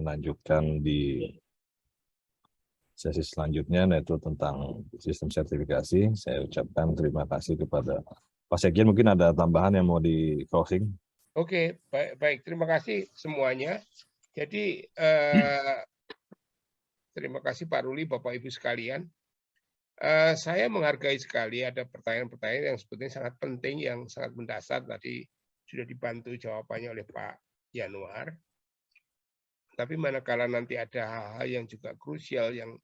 melanjutkan di sesi selanjutnya, yaitu tentang sistem sertifikasi. Saya ucapkan terima kasih kepada Pak Sekjen. Mungkin ada tambahan yang mau di closing? Oke, baik. Terima kasih semuanya. Jadi terima kasih Pak Ruli, Bapak Ibu sekalian. Saya menghargai sekali ada pertanyaan-pertanyaan yang sebetulnya sangat penting, yang sangat mendasar. Tadi sudah dibantu jawabannya oleh Pak Yanuar. Tapi manakala nanti ada hal-hal yang juga krusial yang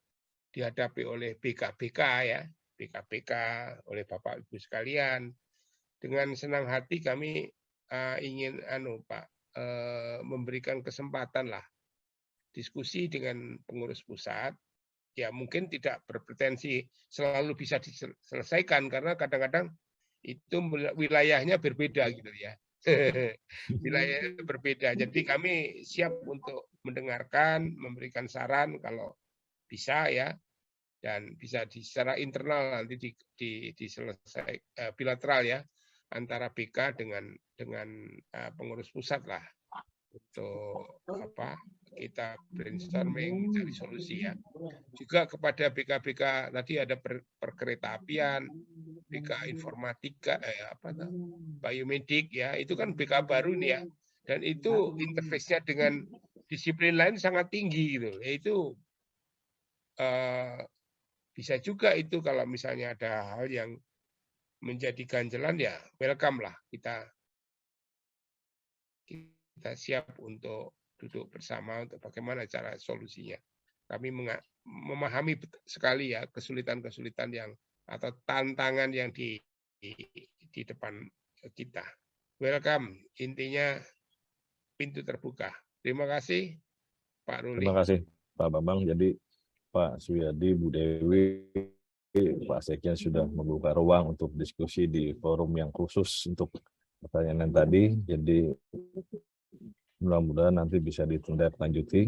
dihadapi oleh BKBK ya, BKBK oleh Bapak Ibu sekalian, dengan senang hati kami ingin Pak memberikan kesempatan lah diskusi dengan pengurus pusat. Ya mungkin tidak berpretensi selalu bisa diselesaikan karena kadang-kadang itu wilayahnya berbeda gitu ya. Wilayahnya berbeda. Jadi kami siap untuk mendengarkan, memberikan saran kalau bisa ya, dan bisa secara internal nanti diselesaikan bilateral ya antara BK dengan pengurus pusat lah untuk kita brainstorming mencari solusi ya. Juga kepada BK-BK tadi ada perkereta apian, BK informatika, biomedik ya, itu kan BK baru nih ya, dan itu interface-nya dengan disiplin lain sangat tinggi gitu. Itu bisa juga itu kalau misalnya ada hal yang menjadi ganjalan ya welcome lah, kita siap untuk duduk bersama untuk bagaimana cara solusinya. Kami memahami sekali ya kesulitan-kesulitan yang atau tantangan yang di depan kita. Welcome, intinya pintu terbuka. Terima kasih Pak Ruli. Terima kasih Pak Bambang. Jadi Pak Suyadi, Bu Dewi, Pak Sekjen sudah membuka ruang untuk diskusi di forum yang khusus untuk pertanyaan yang tadi. Jadi mudah-mudahan nanti bisa ditindaklanjuti,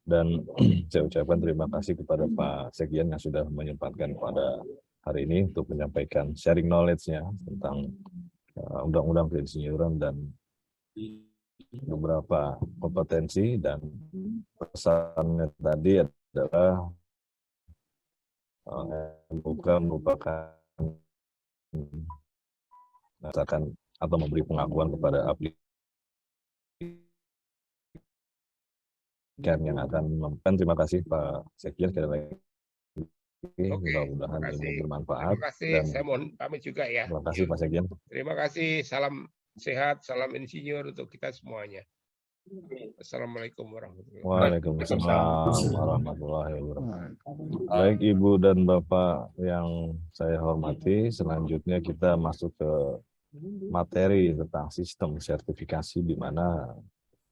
dan saya ucapkan terima kasih kepada Pak Sekjen yang sudah menyempatkan pada hari ini untuk menyampaikan sharing knowledge-nya tentang undang-undang keinsinyuran dan beberapa kompetensi, dan pesannya tadi adalah MUK merupakan mengatakan atau memberi pengakuan kepada aplikasi yang akan memberikan. Terima kasih Pak Sekjen sekali lagi. Mudah-mudahan ini bermanfaat. Terima kasih. Dan saya mohon pamit juga ya. Terima kasih Pak Sekjen. Terima kasih. Salam sehat, salam insinyur untuk kita semuanya. Assalamualaikum warahmatullahi wabarakatuh. Waalaikumsalam warahmatullahi wabarakatuh. Baik Ibu dan Bapak yang saya hormati, selanjutnya kita masuk ke materi tentang sistem sertifikasi, di mana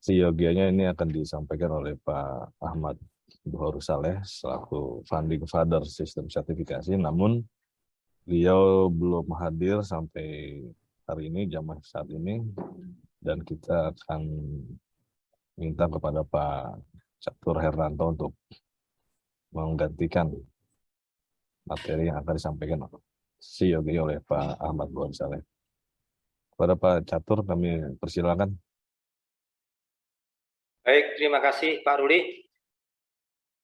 seyogianya ini akan disampaikan oleh Pak Ahmad Buhori Saleh selaku founding father sistem sertifikasi. Namun beliau belum hadir sampai hari ini, jam saat ini, dan kita akan minta kepada Pak Catur Hernanto untuk menggantikan materi yang akan disampaikan seyogianya oleh Pak Ahmad Buhori Saleh. Kepada Pak Catur kami persilakan. Baik, terima kasih Pak Ruli.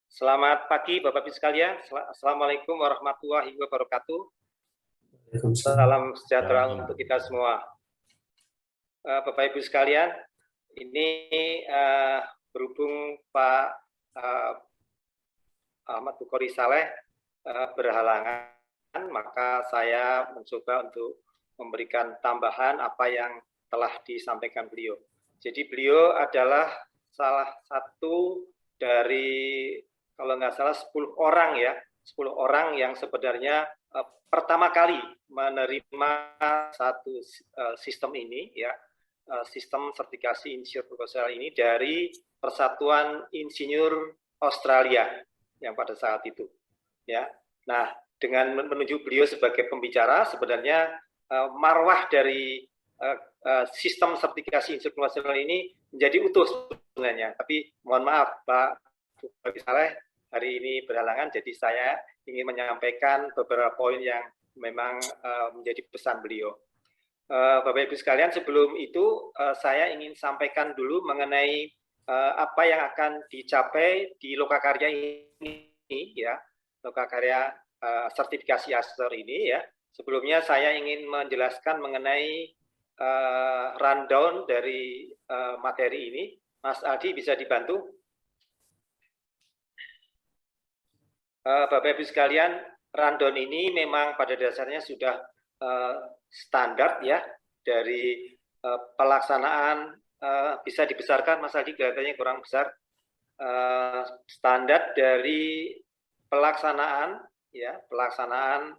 Selamat pagi Bapak Ibu sekalian. Assalamualaikum warahmatullahi wabarakatuh. Salam sejahtera untuk kita semua. Bapak Ibu sekalian, ini berhubung Pak Ahmad Buhori Saleh berhalangan, maka saya mencoba untuk memberikan tambahan apa yang telah disampaikan beliau. Jadi beliau adalah salah satu dari, kalau nggak salah 10 orang ya, 10 orang yang sebenarnya pertama kali menerima satu sistem ini ya, sistem sertifikasi insinyur profesional ini dari Persatuan Insinyur Australia yang pada saat itu ya. Nah, dengan menunjuk beliau sebagai pembicara, sebenarnya marwah dari sistem sertifikasi insinyur profesional ini menjadi utuh sebenarnya. Tapi mohon maaf Pak Buhori Saleh hari ini berhalangan, jadi saya ingin menyampaikan beberapa poin yang memang menjadi pesan beliau. Bapak Ibu sekalian, sebelum itu saya ingin sampaikan dulu mengenai apa yang akan dicapai di lokakarya ini ya, lokakarya sertifikasi ASER ini ya. Sebelumnya saya ingin menjelaskan mengenai rundown dari materi ini. Mas Aldi bisa dibantu? Bapak Ibu sekalian, rundown ini memang pada dasarnya sudah standar ya dari pelaksanaan. Bisa dibesarkan Mas Aldi, kelihatannya kurang besar. Standar dari pelaksanaan ya, pelaksanaan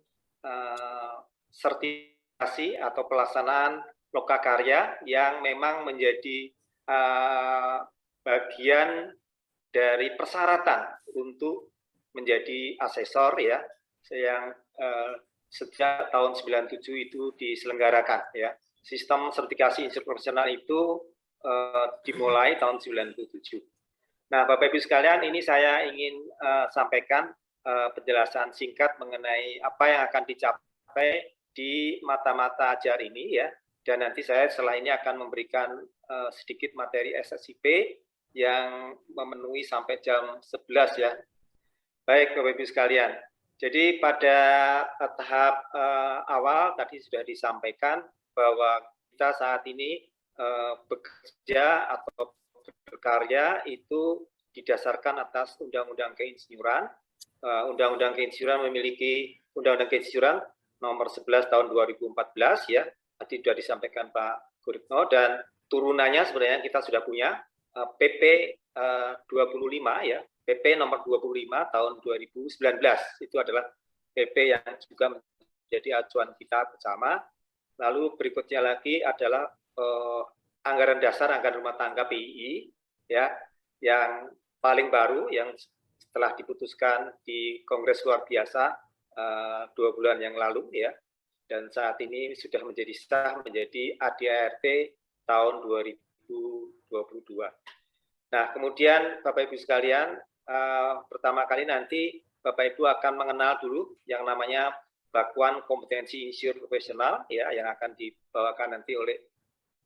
sertifikasi atau pelaksanaan lokakarya yang memang menjadi bagian dari persyaratan untuk menjadi asesor ya, yang sejak tahun 97 itu diselenggarakan ya. Sistem sertifikasi insinyur profesional itu dimulai tahun 97. Nah, Bapak Ibu sekalian, ini saya ingin sampaikan penjelasan singkat mengenai apa yang akan dicapai di mata-mata ajar ini ya. Dan nanti saya setelah ini akan memberikan sedikit materi SSIP yang memenuhi sampai jam 11 ya. Baik Bapak Ibu sekalian, jadi pada tahap awal tadi sudah disampaikan bahwa kita saat ini bekerja atau berkarya itu didasarkan atas Undang-Undang Keinsinyuran. Undang-Undang Keinsinyuran memiliki Undang-Undang Keinsinyuran nomor 11 tahun 2014 ya, tadi sudah disampaikan Pak Guritno, dan turunannya sebenarnya kita sudah punya PP 25 ya, PP nomor 25 tahun 2019 itu adalah PP yang juga menjadi acuan kita bersama. Lalu berikutnya lagi adalah anggaran dasar anggaran rumah tangga PII ya, yang paling baru yang setelah diputuskan di Kongres luar biasa 2 bulan yang lalu ya, dan saat ini sudah menjadi sah menjadi ADART tahun 2022. Nah, kemudian Bapak Ibu sekalian, pertama kali nanti Bapak Ibu akan mengenal dulu yang namanya Bakuan Kompetensi Insinyur Profesional ya, yang akan dibawakan nanti oleh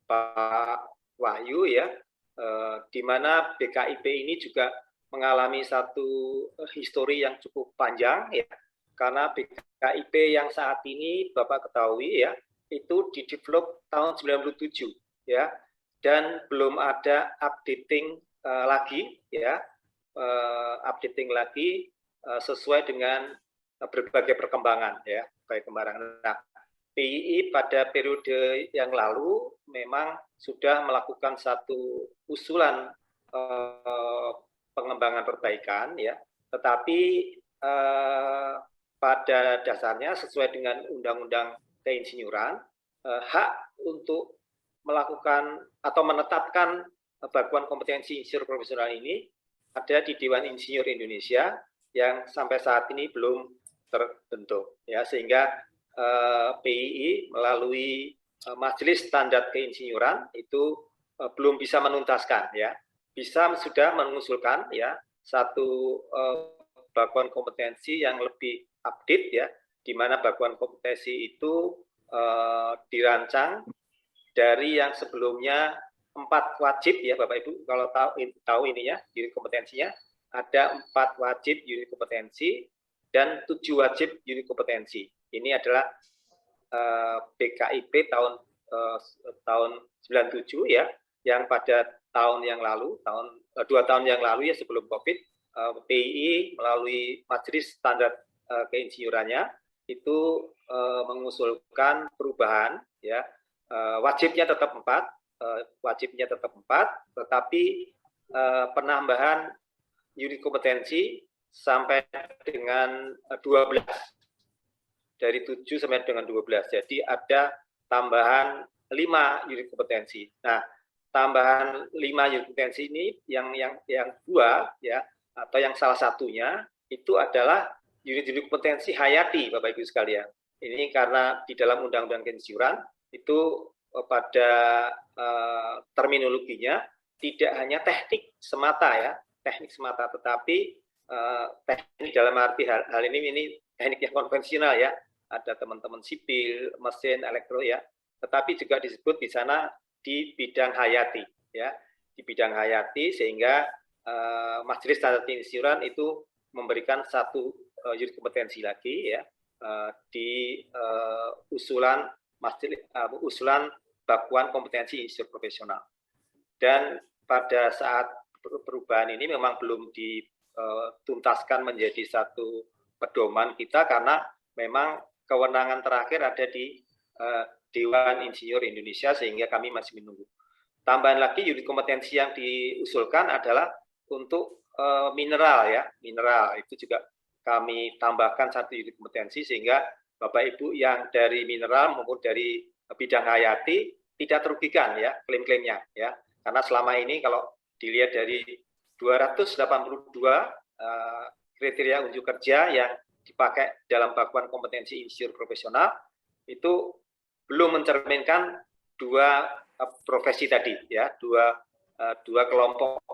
Pak Wahyu ya, di mana BKIP ini juga mengalami satu histori yang cukup panjang ya, karena BKIP yang saat ini Bapak ketahui ya, itu didevelop tahun 97 ya, dan belum ada updating lagi ya, sesuai dengan berbagai perkembangan ya, perkembangan. Nah, PII pada periode yang lalu memang sudah melakukan satu usulan pengembangan perbaikan ya, tetapi pada dasarnya sesuai dengan Undang-Undang Keinsinyuran, hak untuk melakukan atau menetapkan Bakuan Kompetensi Insinyur Profesional ini ada di Dewan Insinyur Indonesia yang sampai saat ini belum terbentuk ya, sehingga PII melalui Majelis Standar Keinsinyuran itu belum bisa menuntaskan ya, bisa sudah mengusulkan ya satu bakuan kompetensi yang lebih update ya, di mana bakuan kompetensi itu dirancang dari yang sebelumnya 4 wajib ya Bapak Ibu, kalau tahu ini ya, unit kompetensinya ada 4 wajib unit kompetensi dan 7 wajib unit kompetensi. Ini adalah BKIP tahun 97 ya, yang pada tahun yang lalu, 2 tahun yang lalu ya sebelum COVID, PII melalui Majelis Standar Keinsinyurannya itu mengusulkan perubahan ya, wajibnya tetap 4, tetapi penambahan unit kompetensi sampai dengan 12, dari 7 sampai dengan 12. Jadi ada tambahan 5 unit kompetensi. Nah, tambahan 5 unit kompetensi ini yang 2 ya, atau yang salah satunya itu adalah unit-unit kompetensi hayati Bapak Ibu sekalian. Ini karena di dalam Undang-Undang Keinsinyuran itu pada terminologinya tidak hanya teknik semata ya, tetapi teknik dalam arti hal ini teknik yang konvensional ya, ada teman-teman sipil, mesin, elektro ya, tetapi juga disebut di sana di bidang hayati ya. di bidang hayati, sehingga Majelis Standar Insiuran itu memberikan satu unit kompetensi lagi ya di usulan bakuan kompetensi insinyur profesional. Dan pada saat perubahan ini memang belum dituntaskan menjadi satu pedoman kita, karena memang kewenangan terakhir ada di Dewan Insinyur Indonesia, sehingga kami masih menunggu. Tambahan lagi unit kompetensi yang diusulkan adalah untuk mineral ya, mineral itu juga kami tambahkan satu unit kompetensi, sehingga Bapak Ibu yang dari mineral maupun dari bidang hayati tidak terugikan ya klaim-klaimnya ya, karena selama ini kalau dilihat dari 282 kriteria unjuk kerja yang dipakai dalam bakuan kompetensi insinyur profesional itu belum mencerminkan dua profesi tadi ya, dua kelompok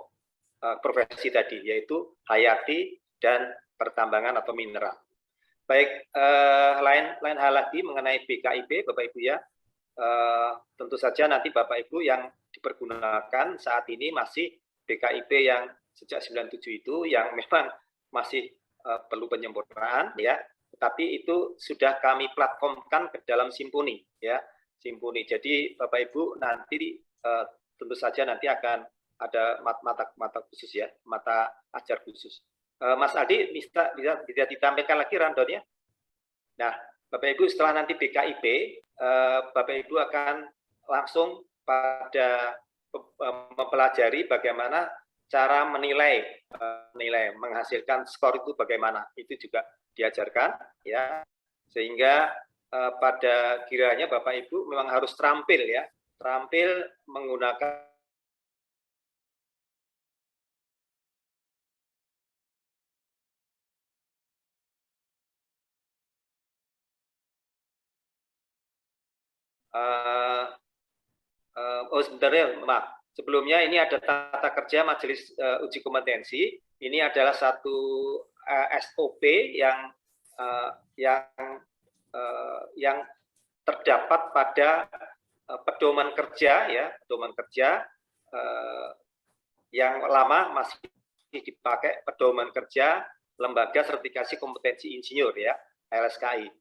profesi tadi, yaitu hayati dan pertambangan atau mineral. Baik, lain hal lagi mengenai BKIP, Bapak Ibu ya, tentu saja nanti Bapak Ibu yang dipergunakan saat ini masih BKIP yang sejak 97 itu, yang memang masih perlu penyempurnaan ya, tetapi itu sudah kami platformkan ke dalam Simponi ya, Simponi. Jadi Bapak Ibu nanti tentu saja nanti akan ada mata khusus ya, mata ajar khusus. Mas Adi bisa ditampilkan lagi rundownnya. Nah, Bapak Ibu setelah nanti BKIP, Bapak Ibu akan langsung pada mempelajari bagaimana cara menilai menghasilkan skor itu bagaimana, itu juga diajarkan ya, sehingga pada kiranya Bapak Ibu memang harus terampil ya, terampil menggunakan sebentar ya, maaf. Sebelumnya ini ada tata kerja Majelis Uji Kompetensi. Ini adalah satu SOP yang terdapat pada pedoman kerja ya, pedoman kerja yang lama masih dipakai, pedoman kerja Lembaga Sertifikasi Kompetensi Insinyur ya, LSKI.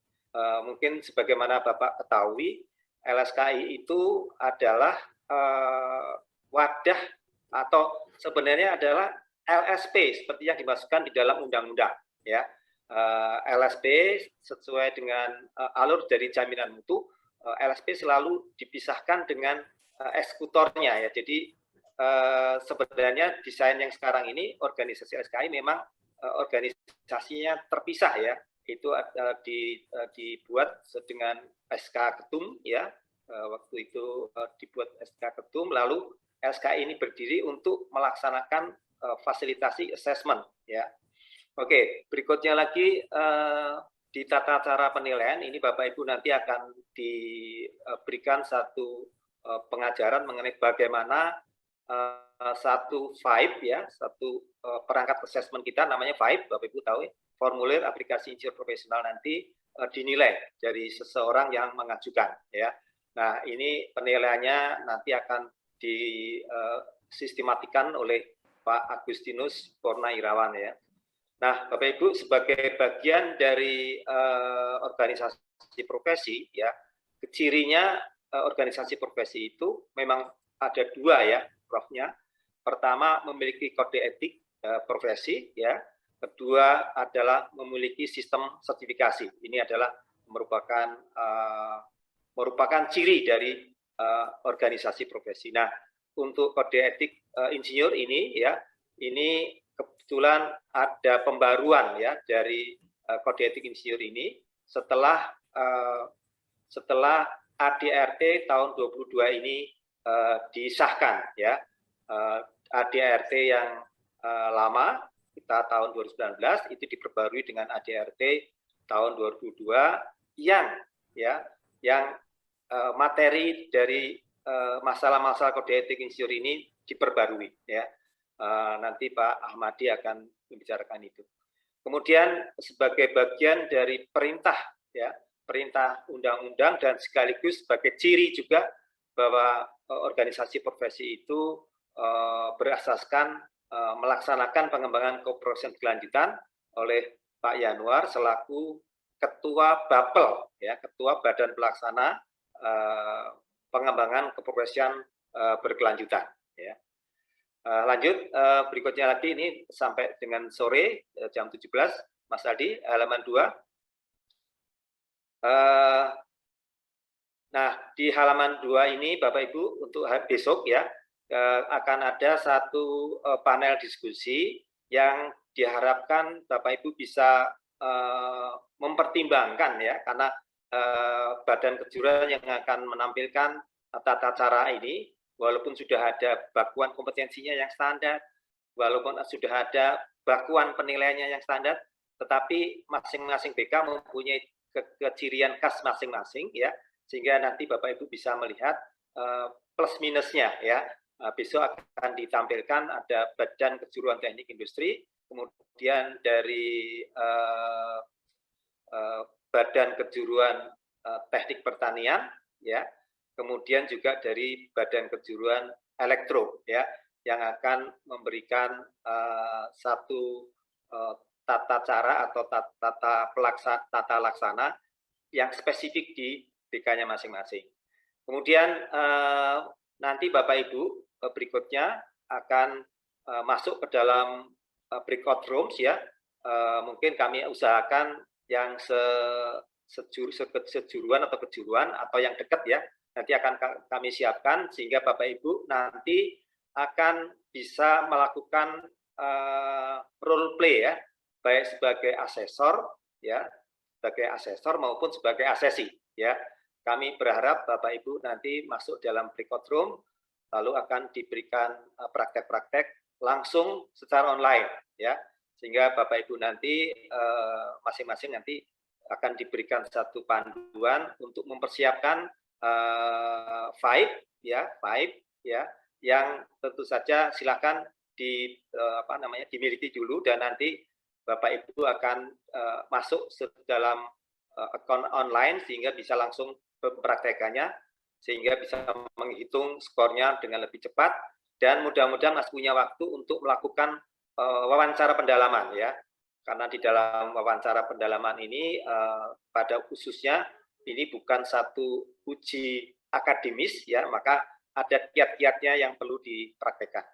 Mungkin sebagaimana Bapak ketahui, LSKI itu adalah wadah atau sebenarnya adalah LSP seperti yang dimasukkan di dalam undang-undang ya. LSP sesuai dengan alur dari jaminan mutu, LSP selalu dipisahkan dengan eksekutornya ya. Jadi sebenarnya desain yang sekarang ini organisasi LSKI memang organisasinya terpisah ya. Itu dibuat dengan SK Ketum ya, waktu itu dibuat SK Ketum, lalu LSKI ini berdiri untuk melaksanakan fasilitasi assessment ya. Oke, berikutnya lagi di tata cara penilaian ini Bapak Ibu nanti akan diberikan satu pengajaran mengenai bagaimana satu VIBE ya, satu perangkat assessment kita namanya VIBE, Bapak Ibu tahu ya, formulir aplikasi insinyur profesional nanti dinilai dari seseorang yang mengajukan ya. Nah, ini penilaiannya nanti akan disistematikan oleh Pak Agustinus Purnairawan ya. Nah, Bapak Ibu sebagai bagian dari organisasi profesi ya, cirinya organisasi profesi itu memang ada dua ya, Prof-nya. Pertama memiliki kode etik profesi ya. Kedua adalah memiliki sistem sertifikasi. Ini adalah merupakan ciri dari organisasi profesi. Nah, untuk kode etik insinyur ini ya, ini kebetulan ada pembaruan ya dari kode etik insinyur ini setelah ADRT tahun 22 ini disahkan ya. ADRT yang lama kita tahun 2019 itu diperbarui dengan ADRT tahun 2022 yang materi dari masalah-masalah kode etik insinyur ini diperbarui ya. Nanti Pak Ahmadi akan membicarakan itu. Kemudian sebagai bagian dari perintah ya, perintah undang-undang dan sekaligus sebagai ciri juga bahwa organisasi profesi itu berasaskan melaksanakan pengembangan kooperasi berkelanjutan oleh Pak Yanuar selaku Ketua BAPEL, ya, Ketua Badan Pelaksana Pengembangan Keprofesian Berkelanjutan. Ya. Lanjut, berikutnya lagi ini sampai dengan sore jam 17, Mas Aldi, halaman 2. Nah, di halaman 2 ini Bapak Ibu untuk besok ya akan ada satu panel diskusi yang diharapkan Bapak Ibu bisa mempertimbangkan ya, karena Badan Kejuruan yang akan menampilkan tata cara ini, walaupun sudah ada bakuan kompetensinya yang standar, walaupun sudah ada bakuan penilaiannya yang standar, tetapi masing-masing BK mempunyai kecirian khas masing-masing ya, sehingga nanti Bapak Ibu bisa melihat plus minusnya ya. Besok akan ditampilkan ada Badan Kejuruan Teknik Industri, kemudian dari Badan Kejuruan Teknik Pertanian, ya, kemudian juga dari Badan Kejuruan Elektro, ya, yang akan memberikan satu tata cara atau tata laksana yang spesifik di BK-nya masing-masing. Kemudian nanti Bapak Ibu berikutnya akan masuk ke dalam breakout rooms ya. Mungkin kami usahakan yang sejuruan atau kejuruan atau yang dekat ya. Nanti akan kami siapkan sehingga Bapak Ibu nanti akan bisa melakukan role play ya, baik sebagai asesor ya, sebagai asesor maupun sebagai asesi ya. Kami berharap Bapak Ibu nanti masuk dalam breakout room, lalu akan diberikan praktek-praktek langsung secara online ya, sehingga Bapak Ibu nanti masing-masing nanti akan diberikan satu panduan untuk mempersiapkan vibe ya, yang tentu saja silakan dimiliki dulu, dan nanti Bapak Ibu akan masuk dalam account online sehingga bisa langsung mempraktekannya, sehingga bisa menghitung skornya dengan lebih cepat, dan mudah-mudahan Mas punya waktu untuk melakukan wawancara pendalaman ya, karena di dalam wawancara pendalaman ini pada khususnya ini bukan satu uji akademis ya, maka ada kiat-kiatnya yang perlu dipraktekkan.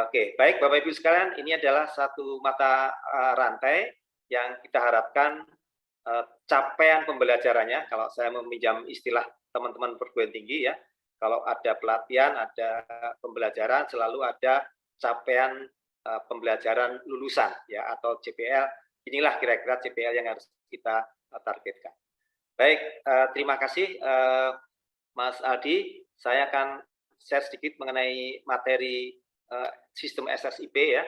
Oke, baik Bapak Ibu sekalian, ini adalah satu mata rantai yang kita harapkan capaian pembelajarannya, kalau saya meminjam istilah teman-teman perguruan tinggi ya, kalau ada pelatihan, ada pembelajaran, selalu ada capaian pembelajaran lulusan ya, atau CPL. Inilah kira-kira CPL yang harus kita targetkan. Baik, terima kasih Mas Aldi. Saya akan share sedikit mengenai materi sistem SSIP ya.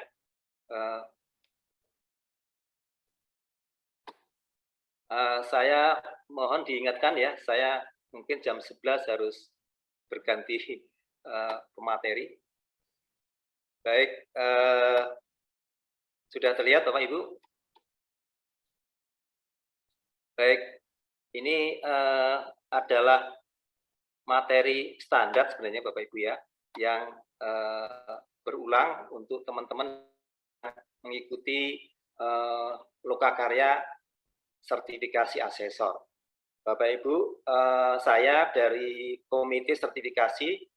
Saya mohon diingatkan ya, saya mungkin jam 11 harus berganti pemateri. Baik, sudah terlihat Bapak Ibu? Baik, ini adalah materi standar sebenarnya Bapak Ibu ya, yang berulang untuk teman-teman mengikuti lokakarya sertifikasi asesor. Bapak Ibu, saya dari komite sertifikasi,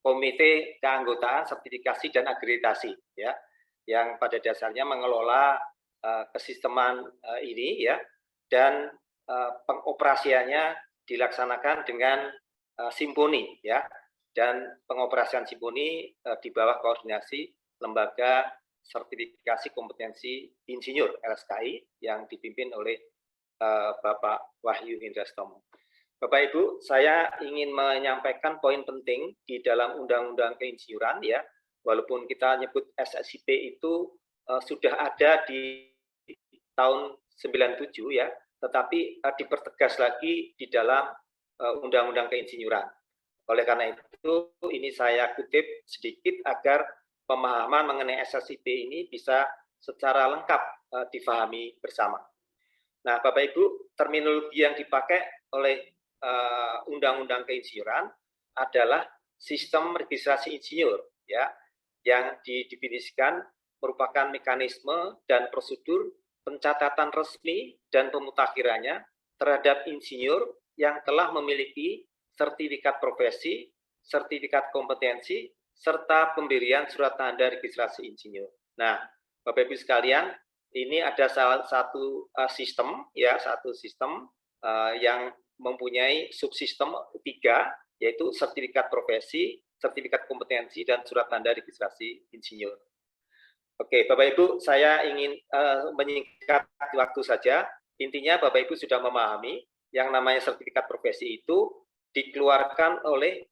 komite keanggotaan sertifikasi dan akreditasi ya, yang pada dasarnya mengelola kesisteman ini ya, dan pengoperasiannya dilaksanakan dengan simponi ya, dan pengoperasian simponi di bawah koordinasi lembaga sertifikasi kompetensi insinyur LSKI yang dipimpin oleh Bapak Wahyu Indrastomo. Bapak Ibu, saya ingin menyampaikan poin penting di dalam Undang-Undang Keinsinyuran ya, walaupun kita nyebut SSIP itu sudah ada di tahun 97 ya, tetapi dipertegas lagi di dalam Undang-Undang Keinsinyuran. Oleh karena itu, ini saya kutip sedikit agar pemahaman mengenai SSIP ini bisa secara lengkap difahami bersama. Nah, Bapak Ibu, terminologi yang dipakai oleh Undang-Undang Keinsinyuran adalah sistem registrasi insinyur, ya, yang didefinisikan merupakan mekanisme dan prosedur pencatatan resmi dan pemutakhirannya terhadap insinyur yang telah memiliki sertifikat profesi, sertifikat kompetensi, serta pemberian surat tanda registrasi insinyur. Nah, Bapak Ibu sekalian, ini ada salah satu sistem, ya, satu sistem yang mempunyai subsistem 3, yaitu sertifikat profesi, sertifikat kompetensi, dan surat tanda registrasi insinyur. Oke, Bapak Ibu, saya ingin menyingkat waktu saja. Intinya Bapak Ibu sudah memahami yang namanya sertifikat profesi itu dikeluarkan oleh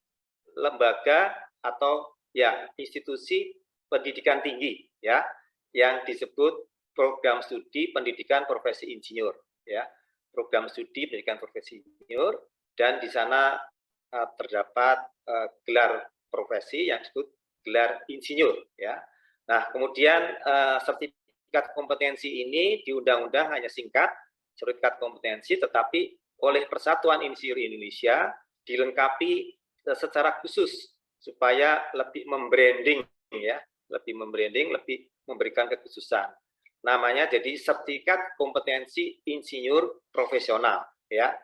lembaga atau ya institusi pendidikan tinggi, ya, yang disebut program studi pendidikan profesi insinyur, ya, program studi pendidikan profesi insinyur, dan di sana terdapat gelar profesi yang disebut gelar insinyur, ya. Nah, kemudian sertifikat kompetensi ini di undang-undang hanya singkat, sertifikat kompetensi, tetapi oleh Persatuan Insinyur Indonesia dilengkapi secara khusus supaya lebih membranding, ya, lebih membranding, lebih memberikan kekhususan. Namanya jadi sertifikat kompetensi insinyur profesional, ya,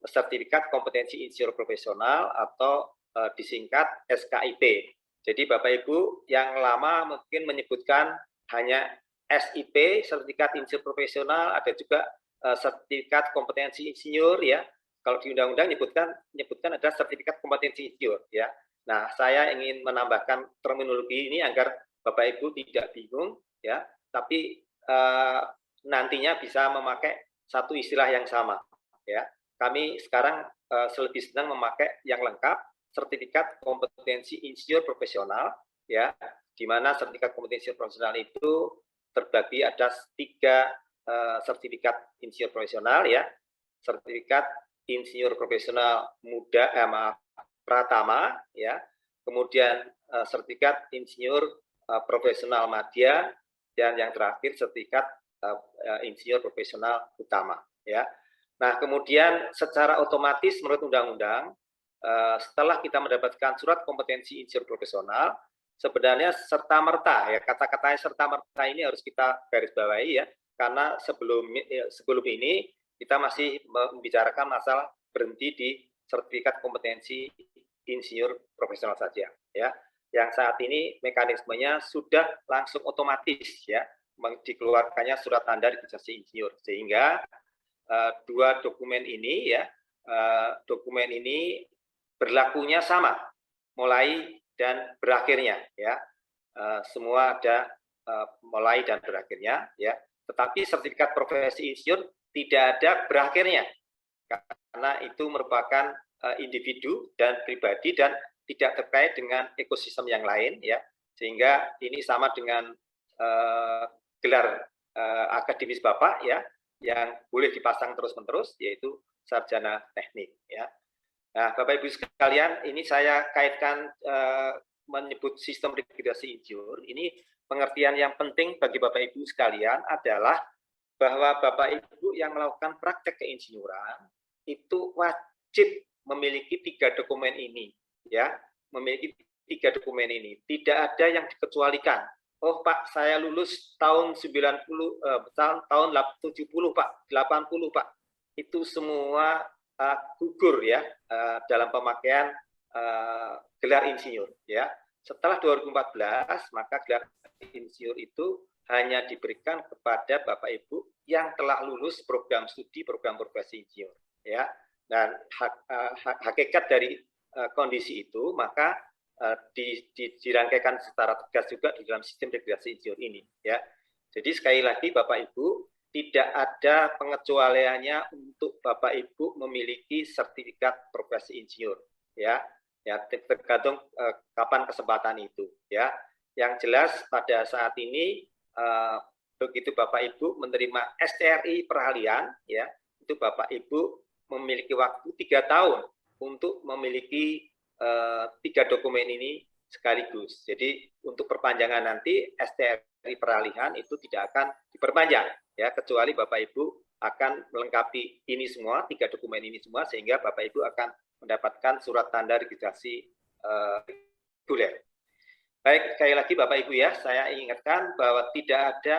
sertifikat kompetensi insinyur profesional atau disingkat SKIP. Jadi Bapak Ibu yang lama mungkin menyebutkan hanya SIP, sertifikat insinyur profesional, ada juga sertifikat kompetensi insinyur, ya. Kalau di undang-undang menyebutkan ada sertifikat kompetensi insinyur, ya. Nah, saya ingin menambahkan terminologi ini agar Bapak Ibu tidak bingung, ya, tapi nantinya bisa memakai satu istilah yang sama, ya. Kami sekarang lebih senang memakai yang lengkap, sertifikat kompetensi insinyur profesional, ya, di mana sertifikat kompetensi profesional itu terbagi ada 3 sertifikat insinyur profesional, ya, sertifikat insinyur profesional pratama, ya, kemudian sertifikat insinyur profesional madya, dan yang terakhir sertifikat insinyur profesional utama, ya. Nah, kemudian secara otomatis menurut undang-undang setelah kita mendapatkan surat kompetensi insinyur profesional, sebenarnya serta-merta, ya, kata-katanya serta-merta ini harus kita garis bawahi, ya, karena sebelum ini kita masih membicarakan masalah berhenti di sertifikat kompetensi insinyur profesional saja, ya. Yang saat ini mekanismenya sudah langsung otomatis, ya, dikeluarkannya surat tanda registrasi insinyur, sehingga 2 dokumen ini, ya, dokumen ini berlakunya sama mulai dan berakhirnya, ya, semua ada mulai dan berakhirnya, ya, tetapi sertifikat profesi insinyur tidak ada berakhirnya karena itu merupakan individu dan pribadi dan tidak terkait dengan ekosistem yang lain, ya, sehingga ini sama dengan gelar akademis Bapak, ya, yang boleh dipasang terus-menerus, yaitu sarjana teknik, ya. Nah, Bapak Ibu sekalian, ini saya kaitkan menyebut sistem registrasi insinyur. Ini pengertian yang penting bagi Bapak Ibu sekalian adalah bahwa Bapak Ibu yang melakukan praktek keinsinyuran itu wajib memiliki 3 dokumen ini, ya, memiliki 3 dokumen ini. Tidak ada yang dikecualikan. Oh Pak, saya lulus tahun 90, tahun 70 Pak, 80 Pak. Itu semua gugur, ya, dalam pemakaian gelar insinyur, ya. Setelah 2014 maka gelar insinyur itu hanya diberikan kepada Bapak Ibu yang telah lulus program studi program profesi insinyur, ya. Dan hakikat dari kondisi itu maka dirangkaikan secara tegas juga di dalam sistem registrasi insinyur ini, ya. Jadi sekali lagi Bapak Ibu, tidak ada pengecualiannya untuk Bapak Ibu memiliki sertifikat profesi insinyur, ya. Ya, tergantung kapan kesempatan itu, ya. Yang jelas pada saat ini begitu Bapak Ibu menerima STRI peralihan, ya, itu Bapak Ibu memiliki waktu 3 tahun untuk memiliki 3 dokumen ini sekaligus. Jadi untuk perpanjangan nanti STRI peralihan itu tidak akan diperpanjang, ya, kecuali Bapak Ibu akan melengkapi ini semua, 3 dokumen ini semua, sehingga Bapak Ibu akan mendapatkan surat tanda registrasi reguler. Baik, sekali lagi Bapak Ibu ya, saya ingatkan bahwa tidak ada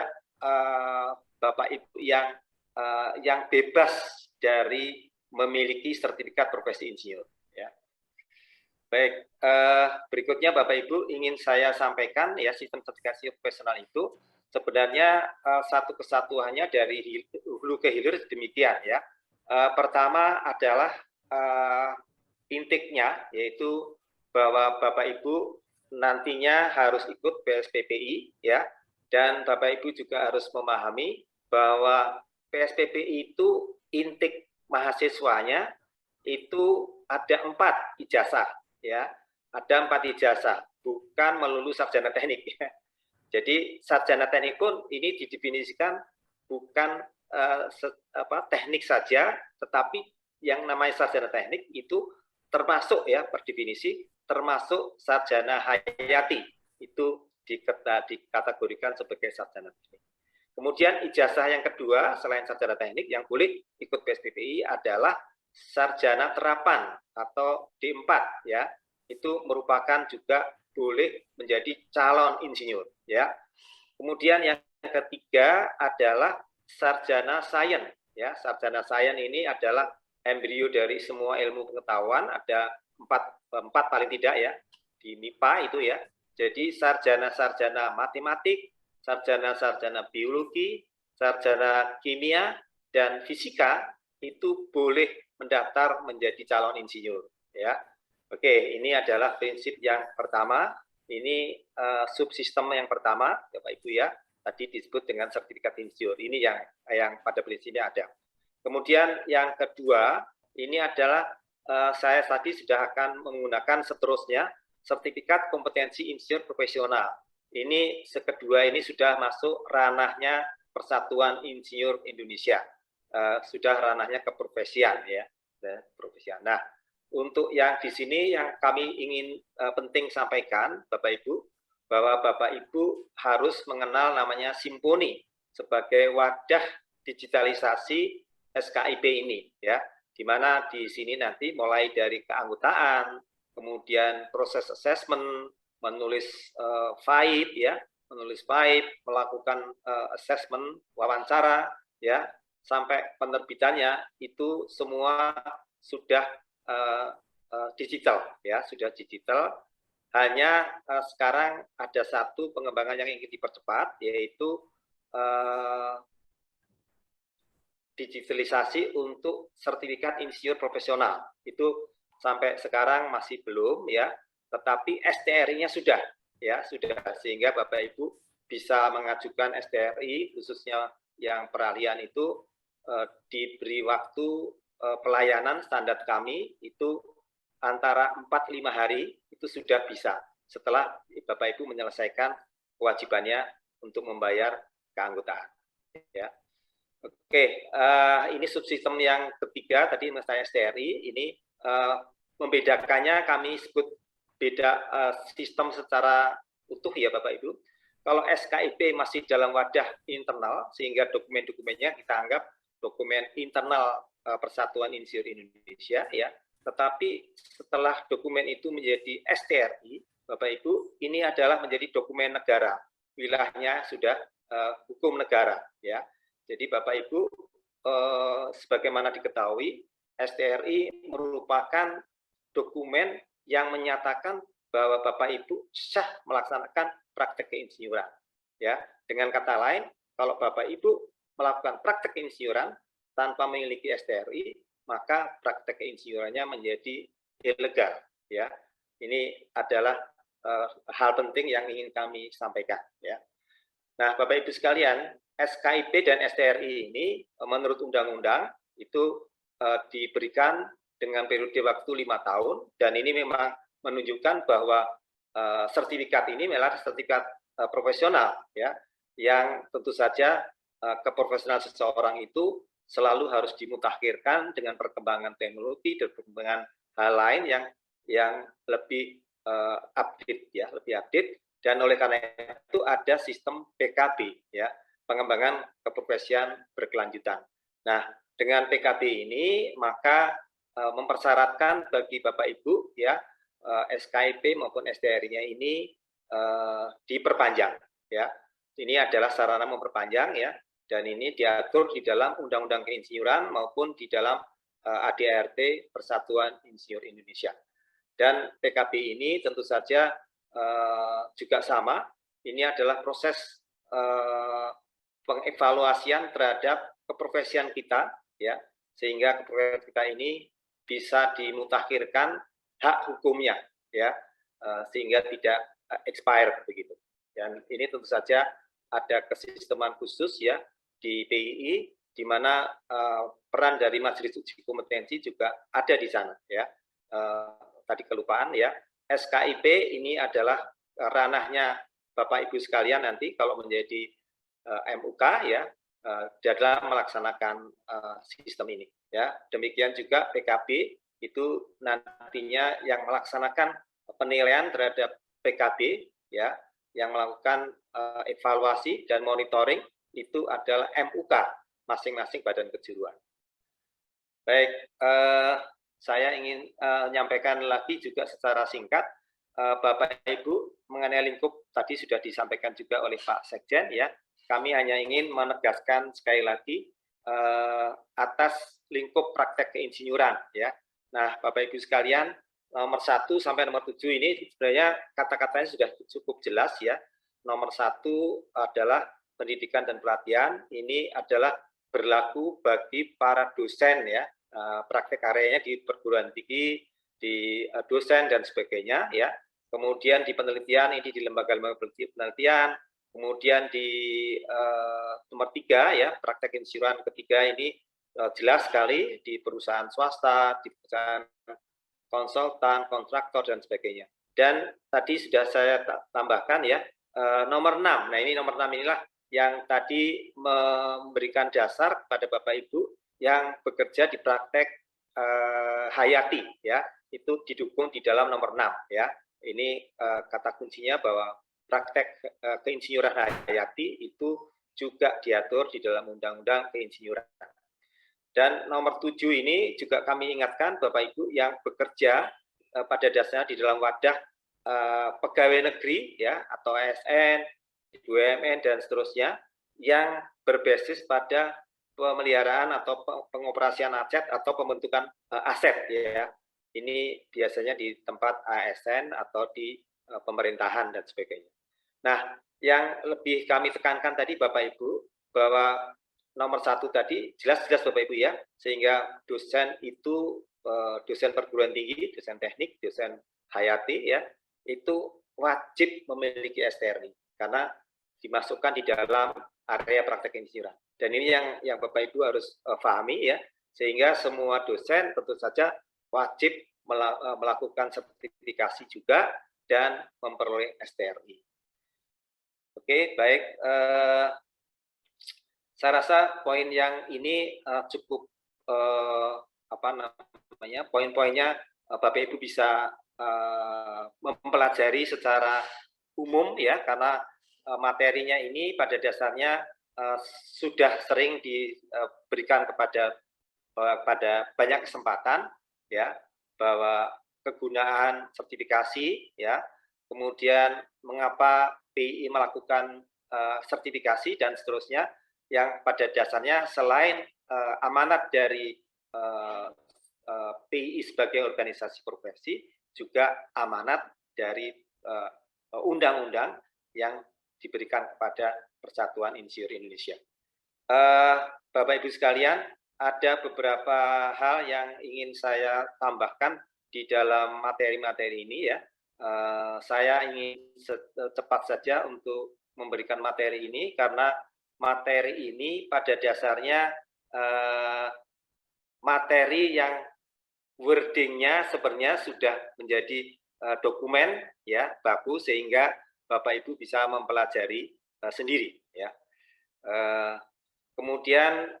Bapak Ibu yang bebas dari memiliki sertifikat profesi insinyur. Ya. Baik, berikutnya Bapak Ibu ingin saya sampaikan ya, sistem sertifikasi profesional itu sebenarnya satu kesatuannya dari hulu ke hilir demikian ya. Pertama adalah intiknya, yaitu bahwa Bapak Ibu nantinya harus ikut PSPPI ya, dan Bapak Ibu juga harus memahami bahwa PSPPI itu intik mahasiswanya itu ada 4 ijazah ya, ada 4 ijazah, bukan melulu sarjana teknik ya. Jadi sarjana teknik pun ini didefinisikan bukan teknik saja, tetapi yang namanya sarjana teknik itu termasuk ya, per definisi termasuk sarjana hayati, itu dikategorikan sebagai sarjana teknik. Kemudian ijazah yang kedua selain sarjana teknik yang boleh ikut PSPPI adalah sarjana terapan atau D4 ya. Itu merupakan juga boleh menjadi calon insinyur ya. Kemudian yang ketiga adalah sarjana sains ya. Sarjana sains ini adalah embrio dari semua ilmu pengetahuan, ada 4 paling tidak ya di MIPA itu ya. Jadi sarjana-sarjana matematik, sarjana-sarjana biologi, sarjana kimia dan fisika itu boleh mendaftar menjadi calon insinyur ya. Oke, ini adalah prinsip yang pertama. Ini subsistem yang pertama Bapak Ibu ya. Tadi disebut dengan sertifikat insinyur. Ini yang pada prinsipnya ada. Kemudian yang kedua, ini adalah saya tadi sudah akan menggunakan seterusnya sertifikat kompetensi insinyur profesional. Ini kedua ini sudah masuk ranahnya Persatuan Insinyur Indonesia. Sudah ranahnya keprofesian ya, profesian. Nah, untuk yang di sini yang kami ingin penting sampaikan Bapak Ibu, bahwa Bapak Ibu harus mengenal namanya Simponi sebagai wadah digitalisasi SKIP ini ya, di mana di sini nanti mulai dari keanggotaan, kemudian proses assessment, menulis FAID ya, melakukan assessment, wawancara ya, sampai penerbitannya itu semua sudah digital ya, sudah digital. Hanya sekarang ada satu pengembangan yang ingin dipercepat, yaitu digitalisasi untuk sertifikat insinyur profesional. Itu sampai sekarang masih belum ya, tetapi STRI-nya sudah ya, sudah, sehingga Bapak Ibu bisa mengajukan STRI khususnya yang peralihan itu diberi waktu pelayanan standar kami itu antara 4-5 hari itu sudah bisa setelah Bapak Ibu menyelesaikan kewajibannya untuk membayar keanggotaan ya. Oke, ini subsistem yang ketiga tadi saya STRI, ini membedakannya kami sebut beda sistem secara utuh ya Bapak Ibu. Kalau SKIP masih dalam wadah internal sehingga dokumen-dokumennya kita anggap dokumen internal Persatuan Insinyur Indonesia ya. Tetapi setelah dokumen itu menjadi STRI, Bapak Ibu, ini adalah menjadi dokumen negara. Wilayahnya sudah hukum negara ya. Jadi Bapak Ibu, sebagaimana diketahui, STRI merupakan dokumen yang menyatakan bahwa Bapak Ibu sah melaksanakan praktek keinsinyuran. Ya, dengan kata lain, kalau Bapak Ibu melakukan praktek keinsinyuran tanpa memiliki STRI, maka praktek keinsinyurannya menjadi ilegal. Ya, ini adalah hal penting yang ingin kami sampaikan. Ya. Nah, Bapak Ibu sekalian, SKIP dan STRI ini menurut undang-undang itu diberikan dengan periode waktu 5 tahun, dan ini memang menunjukkan bahwa sertifikat ini memang sertifikat profesional ya, yang tentu saja keprofesional seseorang itu selalu harus dimutakhirkan dengan perkembangan teknologi dan perkembangan hal lain yang lebih update ya, lebih update, dan oleh karena itu ada sistem PKB ya, pengembangan keprofesian berkelanjutan. Nah, dengan PKB ini maka mempersyaratkan bagi Bapak Ibu ya SKIP maupun SDR-nya ini diperpanjang, ya. Ini adalah sarana memperpanjang, ya, dan ini diatur di dalam Undang-Undang Keinsinyuran maupun di dalam ADART Persatuan Insinyur Indonesia. Dan PKB ini tentu saja juga sama. Ini adalah proses pengevaluasian terhadap keprofesian kita, ya, sehingga keprofesian kita ini bisa dimutakhirkan hak hukumnya, ya, sehingga tidak expire begitu. Dan ini tentu saja ada kesisteman khusus, ya, di PII, di mana peran dari Majelis Uji Kompetensi juga ada di sana, ya. Tadi kelupaan, ya. SKIP ini adalah ranahnya Bapak Ibu sekalian nanti kalau menjadi MUK, ya, dalam melaksanakan sistem ini, ya. Demikian juga PKB itu nantinya yang melaksanakan penilaian terhadap PKB, ya, yang melakukan evaluasi dan monitoring itu adalah MUK masing-masing badan kejuruan. Baik, saya ingin menyampaikan lagi juga secara singkat, Bapak Ibu, mengenai lingkup tadi sudah disampaikan juga oleh Pak Sekjen, ya. Kami hanya ingin menegaskan sekali lagi atas lingkup praktek keinsinyuran, ya. Nah, Bapak Ibu sekalian, nomor 1 sampai nomor 7 ini sebenarnya kata-katanya sudah cukup jelas, ya. Nomor 1 adalah pendidikan dan pelatihan, ini adalah berlaku bagi para dosen, ya, praktek karyanya di perguruan tinggi, di dosen dan sebagainya, ya. Kemudian di penelitian ini di lembaga-lembaga penelitian, kemudian di nomor 3, ya, praktek insinyuran ketiga ini jelas sekali di perusahaan swasta, di perusahaan konsultan, kontraktor dan sebagainya. Dan tadi sudah saya tambahkan, ya, nomor 6. Nah, ini nomor 6 inilah yang tadi memberikan dasar kepada Bapak Ibu yang bekerja di praktek hayati, ya, itu didukung di dalam nomor 6, ya. Ini kata kuncinya bahwa praktek keinsinyuran hayati itu juga diatur di dalam Undang-Undang Keinsinyuran. Dan nomor 7 ini juga kami ingatkan Bapak Ibu yang bekerja pada dasarnya di dalam wadah pegawai negeri, ya, atau ASN, BUMN dan seterusnya yang berbasis pada pemeliharaan atau pengoperasian aset atau pembentukan aset, ya. Ini biasanya di tempat ASN atau di pemerintahan dan sebagainya. Nah, yang lebih kami tekankan tadi Bapak Ibu bahwa nomor 1 tadi jelas-jelas Bapak Ibu, ya, sehingga dosen itu dosen perguruan tinggi, dosen teknik, dosen hayati, ya, itu wajib memiliki STRI karena dimasukkan di dalam area praktek insinyuran. Dan ini yang Bapak Ibu harus pahami, ya, sehingga semua dosen tentu saja wajib melakukan sertifikasi juga dan memperoleh STRI. Oke, baik. Saya rasa poin yang ini cukup poin-poinnya Bapak Ibu bisa mempelajari secara umum, ya, karena materinya ini pada dasarnya sudah sering diberikan kepada banyak kesempatan, ya, bahwa kegunaan sertifikasi, ya, kemudian mengapa PII melakukan sertifikasi dan seterusnya, yang pada dasarnya selain amanat dari PII sebagai organisasi profesi, juga amanat dari undang-undang yang diberikan kepada Persatuan Insinyur Indonesia. Bapak Ibu sekalian, ada beberapa hal yang ingin saya tambahkan di dalam materi-materi ini, ya. Saya ingin cepat saja untuk memberikan materi ini karena materi ini pada dasarnya materi yang wordingnya sebenarnya sudah menjadi dokumen, ya, baku sehingga Bapak Ibu bisa mempelajari sendiri, ya. Kemudian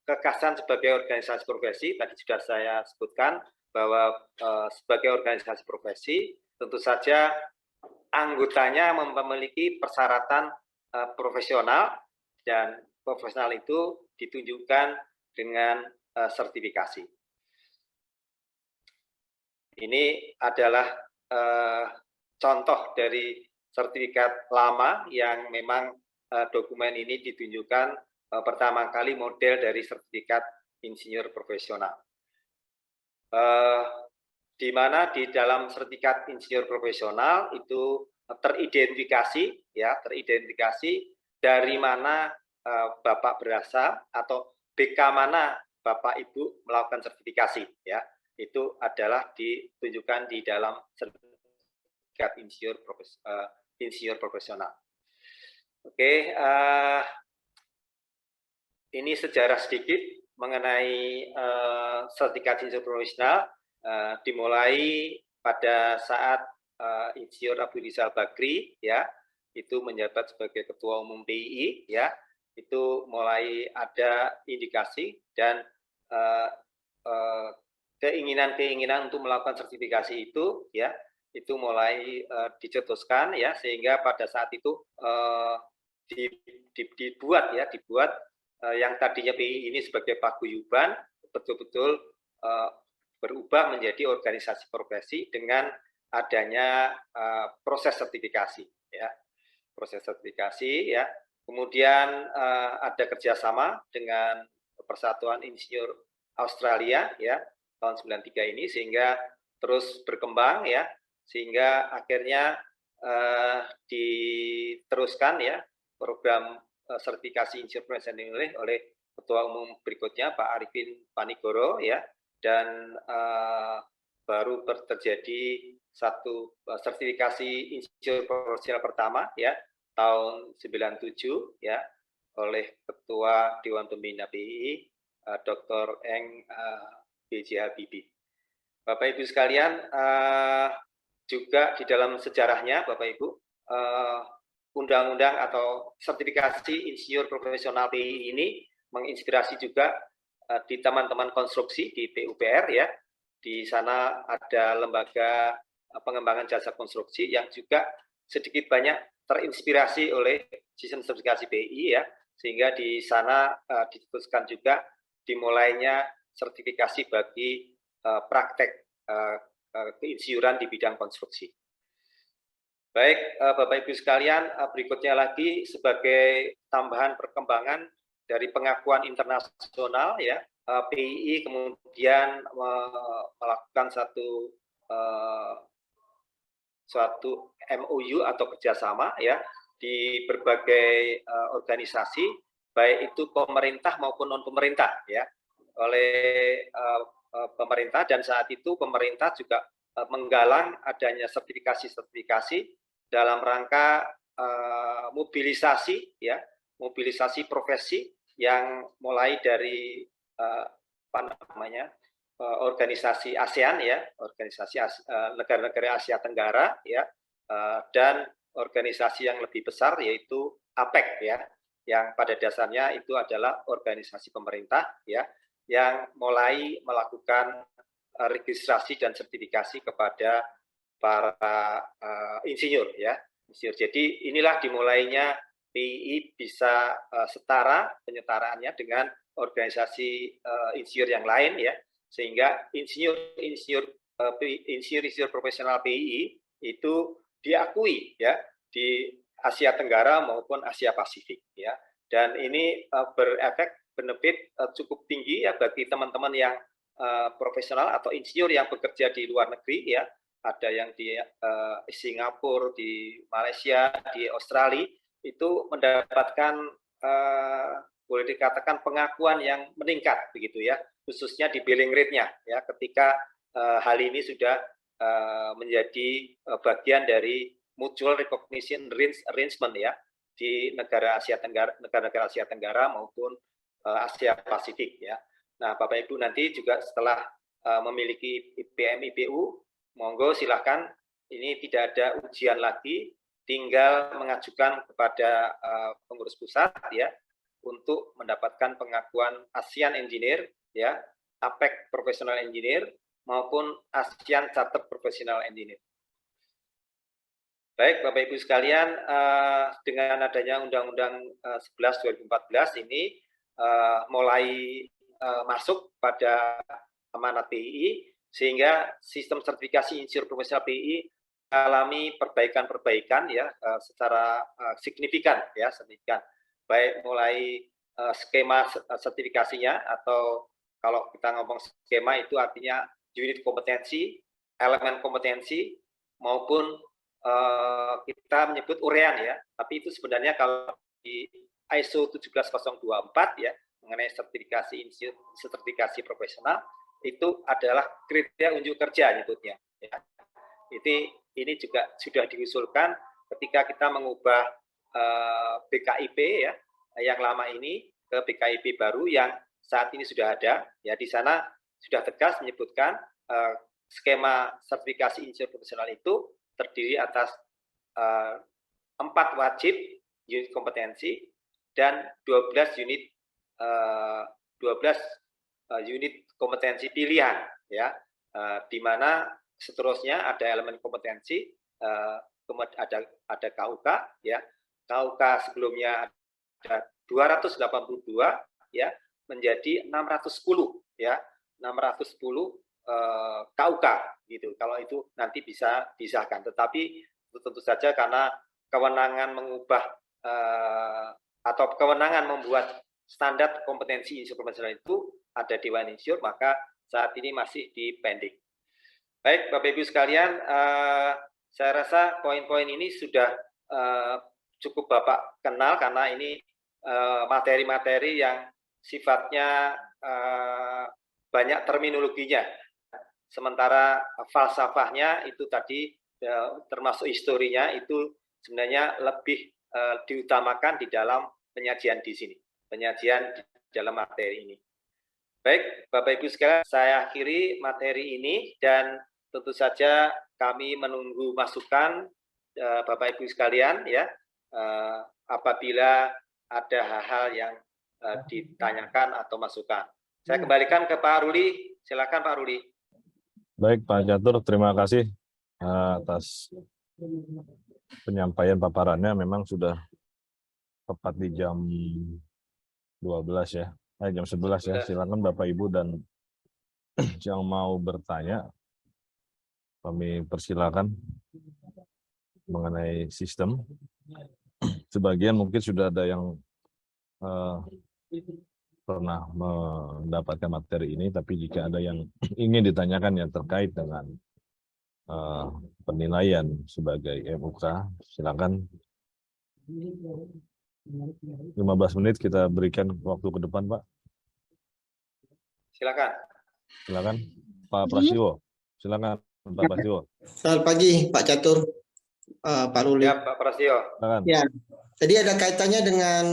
kekasan sebagai organisasi profesi tadi sudah saya sebutkan bahwa sebagai organisasi profesi tentu saja anggotanya memiliki persyaratan profesional dan profesional itu ditunjukkan dengan sertifikasi. Ini adalah contoh dari sertifikat lama yang memang dokumen ini ditunjukkan pertama kali model dari sertifikat insinyur profesional. Di mana di dalam sertifikat insinyur profesional itu teridentifikasi dari mana Bapak berasal atau BK mana Bapak Ibu melakukan sertifikasi, ya. Itu adalah ditunjukkan di dalam sertifikat insinyur profesional. Oke, ini sejarah sedikit mengenai sertifikat insinyur profesional. Dimulai pada saat Insinyur Abu Rizal Bakri, ya, itu menjabat sebagai Ketua Umum PII, ya, itu mulai ada indikasi dan keinginan untuk melakukan sertifikasi itu, ya, itu mulai dicetuskan, ya, sehingga pada saat itu dibuat yang tadinya PII ini sebagai paguyuban betul-betul berubah menjadi organisasi profesi dengan adanya proses sertifikasi, ya, ya. Kemudian ada kerjasama dengan Persatuan Insinyur Australia, ya, tahun 93 ini, sehingga terus berkembang, ya, sehingga akhirnya diteruskan, ya, program sertifikasi insinyur profesional oleh Ketua Umum berikutnya Pak Arifin Panigoro, ya, dan baru terjadi satu sertifikasi insinyur profesional pertama, ya, tahun 97, ya, oleh Ketua Dewan Pembina PII Dr. Eng B.J. Habibie. Bapak Ibu sekalian, juga di dalam sejarahnya Bapak Ibu, undang-undang atau sertifikasi insinyur profesional PII ini menginspirasi juga di teman-teman konstruksi di PUPR, ya. Di sana ada lembaga pengembangan jasa konstruksi yang juga sedikit banyak terinspirasi oleh sistem sertifikasi PII, ya, sehingga di sana diputuskan juga dimulainya sertifikasi bagi praktek keinsinyuran di bidang konstruksi. Baik, Bapak Ibu sekalian, berikutnya lagi sebagai tambahan perkembangan dari pengakuan internasional, ya, PII kemudian melakukan suatu MOU atau kerjasama, ya, di berbagai organisasi, baik itu pemerintah maupun non pemerintah, ya, oleh pemerintah, dan saat itu pemerintah juga menggalang adanya sertifikasi dalam rangka mobilisasi, ya, mobilisasi profesi yang mulai dari organisasi ASEAN, ya, organisasi negara-negara Asia Tenggara, ya, dan organisasi yang lebih besar yaitu APEC, ya, yang pada dasarnya itu adalah organisasi pemerintah, ya, yang mulai melakukan registrasi dan sertifikasi kepada para insinyur, ya. Jadi inilah dimulainya PII bisa setara penyetaraannya dengan organisasi insinyur yang lain, ya, sehingga insinyur profesional PII itu diakui, ya, di Asia Tenggara maupun Asia Pasifik, ya, dan ini berefek benefit cukup tinggi, ya, bagi teman-teman yang profesional atau insinyur yang bekerja di luar negeri, ya, ada yang di Singapura, di Malaysia, di Australia, itu mendapatkan boleh dikatakan pengakuan yang meningkat, begitu, ya, khususnya di billing rate-nya, ya, ketika hal ini sudah menjadi bagian dari mutual recognition arrangement, ya, di negara Asia Tenggara, negara-negara Asia Tenggara maupun Asia Pasifik, ya. Nah, Bapak Ibu nanti juga setelah memiliki IPM IPU, monggo silakan, ini tidak ada ujian lagi, tinggal mengajukan kepada pengurus pusat, ya, untuk mendapatkan pengakuan ASEAN Engineer, ya, APEC Professional Engineer maupun ASEAN Chartered Professional Engineer. Baik, Bapak Ibu sekalian, dengan adanya Undang-Undang 11 2014 ini mulai masuk pada amanat PII, sehingga sistem sertifikasi insinyur profesional BI mengalami perbaikan-perbaikan ya secara signifikan ya, baik mulai skema sertifikasinya, atau kalau kita ngomong skema itu artinya unit kompetensi, elemen kompetensi, maupun kita menyebut urean ya, tapi itu sebenarnya kalau di ISO 17024 ya mengenai sertifikasi profesional itu adalah kriteria unjuk kerja nyebutnya ya. Ini juga sudah diusulkan ketika kita mengubah BKIP ya yang lama ini ke BKIP baru yang saat ini sudah ada ya. Di sana sudah tegas menyebutkan skema sertifikasi insinyur profesional itu terdiri atas 4 wajib unit kompetensi dan 12 unit kompetensi pilihan ya, di mana seterusnya ada elemen kompetensi, ada KUK ya. KUK sebelumnya ada 282 ya menjadi 610 ya, 610 KUK gitu. Kalau itu nanti bisa disahkan, tetapi tentu saja karena kewenangan mengubah atau kewenangan membuat standar kompetensi insinyur profesional itu ada di Dewan Insinyur, maka saat ini masih di pending. Baik, Bapak Ibu sekalian, saya rasa poin-poin ini sudah cukup Bapak kenal karena ini materi-materi yang sifatnya banyak terminologinya. Sementara falsafahnya itu tadi termasuk historinya itu sebenarnya lebih diutamakan di dalam penyajian di sini, penyajian di dalam materi ini. Baik, Bapak Ibu sekalian, saya akhiri materi ini dan tentu saja kami menunggu masukan Bapak Ibu sekalian ya, apabila ada hal-hal yang ditanyakan atau masukan. Saya kembalikan ke Pak Ruli, silakan Pak Ruli. Baik Pak Catur, terima kasih atas penyampaian paparannya. Memang sudah tepat di jam 12 ya, jam 11 ya. Silakan Bapak Ibu dan yang mau bertanya, kami persilakan mengenai sistem. Sebagian mungkin sudah ada yang pernah mendapatkan materi ini, tapi jika ada yang ingin ditanyakan yang terkait dengan penilaian sebagai MUK, silakan. 15 menit kita berikan waktu ke depan, Pak. Silakan. Silakan, Pak Prasiwo. Silakan, Pak Prasiwo. Selamat pagi, Pak Catur, Pak Ruli. Ya, Pak Prasiwo. Silakan. Ya, tadi ada kaitannya dengan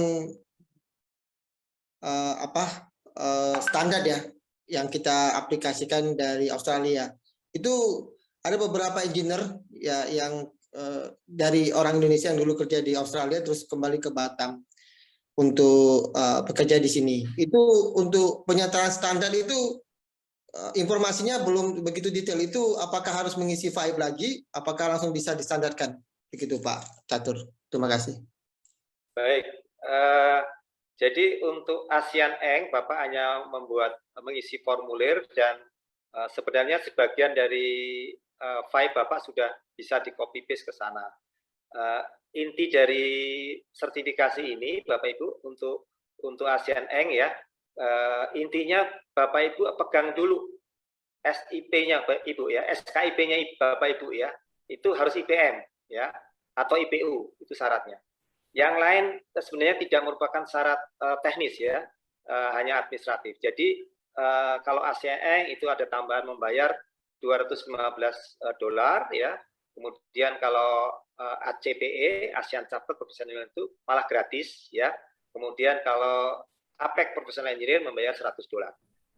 standar ya yang kita aplikasikan dari Australia. Itu ada beberapa engineer ya yang dari orang Indonesia yang dulu kerja di Australia terus kembali ke Batam untuk bekerja di sini. Itu untuk penyataan standar itu informasinya belum begitu detail. Itu apakah harus mengisi file lagi? Apakah langsung bisa distandarkan? Begitu Pak Catur. Terima kasih. Baik. Jadi untuk ASEAN Eng, Bapak hanya mengisi formulir dan sebenarnya sebagian dari file Bapak sudah bisa di copy paste ke sana. Inti dari sertifikasi ini, Bapak Ibu, untuk ASEAN Eng ya, intinya Bapak Ibu pegang dulu SIP-nya Ibu ya, SKIP-nya Bapak Ibu ya, itu harus IPM ya, atau IPU, itu syaratnya. Yang lain sebenarnya tidak merupakan syarat teknis ya, hanya administratif. Jadi kalau ASEAN itu ada tambahan membayar $215 ya. Kemudian kalau ACPE, ASEAN Chartered Professional itu malah gratis ya. Kemudian kalau APEC Professional Engineer membayar $100.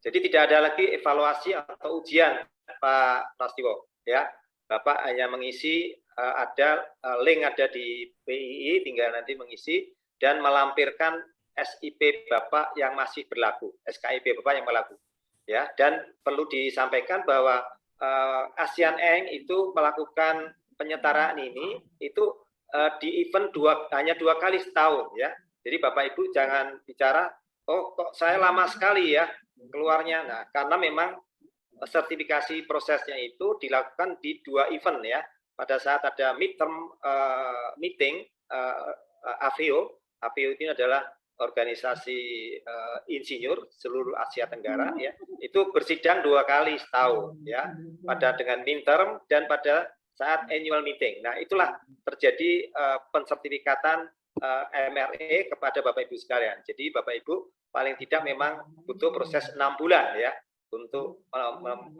Jadi tidak ada lagi evaluasi atau ujian Pak Prastiwo ya. Bapak hanya mengisi, ada link ada di PII, tinggal nanti mengisi dan melampirkan SIP Bapak yang masih berlaku, SKIP Bapak yang berlaku. Ya, dan perlu disampaikan bahwa ASEAN Eng itu melakukan penyetaraan ini itu di event hanya 2 kali setahun ya. Jadi Bapak Ibu jangan bicara, oh kok saya lama sekali ya keluarnya. Nah, karena memang sertifikasi prosesnya itu dilakukan di 2 event ya. Pada saat ada midterm meeting AVO ini adalah organisasi insinyur seluruh Asia Tenggara ya, itu bersidang 2 kali setahun ya, pada dengan midterm dan pada saat annual meeting. Nah, itulah terjadi pensertifikatan MRE kepada Bapak Ibu sekalian. Jadi Bapak Ibu paling tidak memang butuh proses 6 bulan ya untuk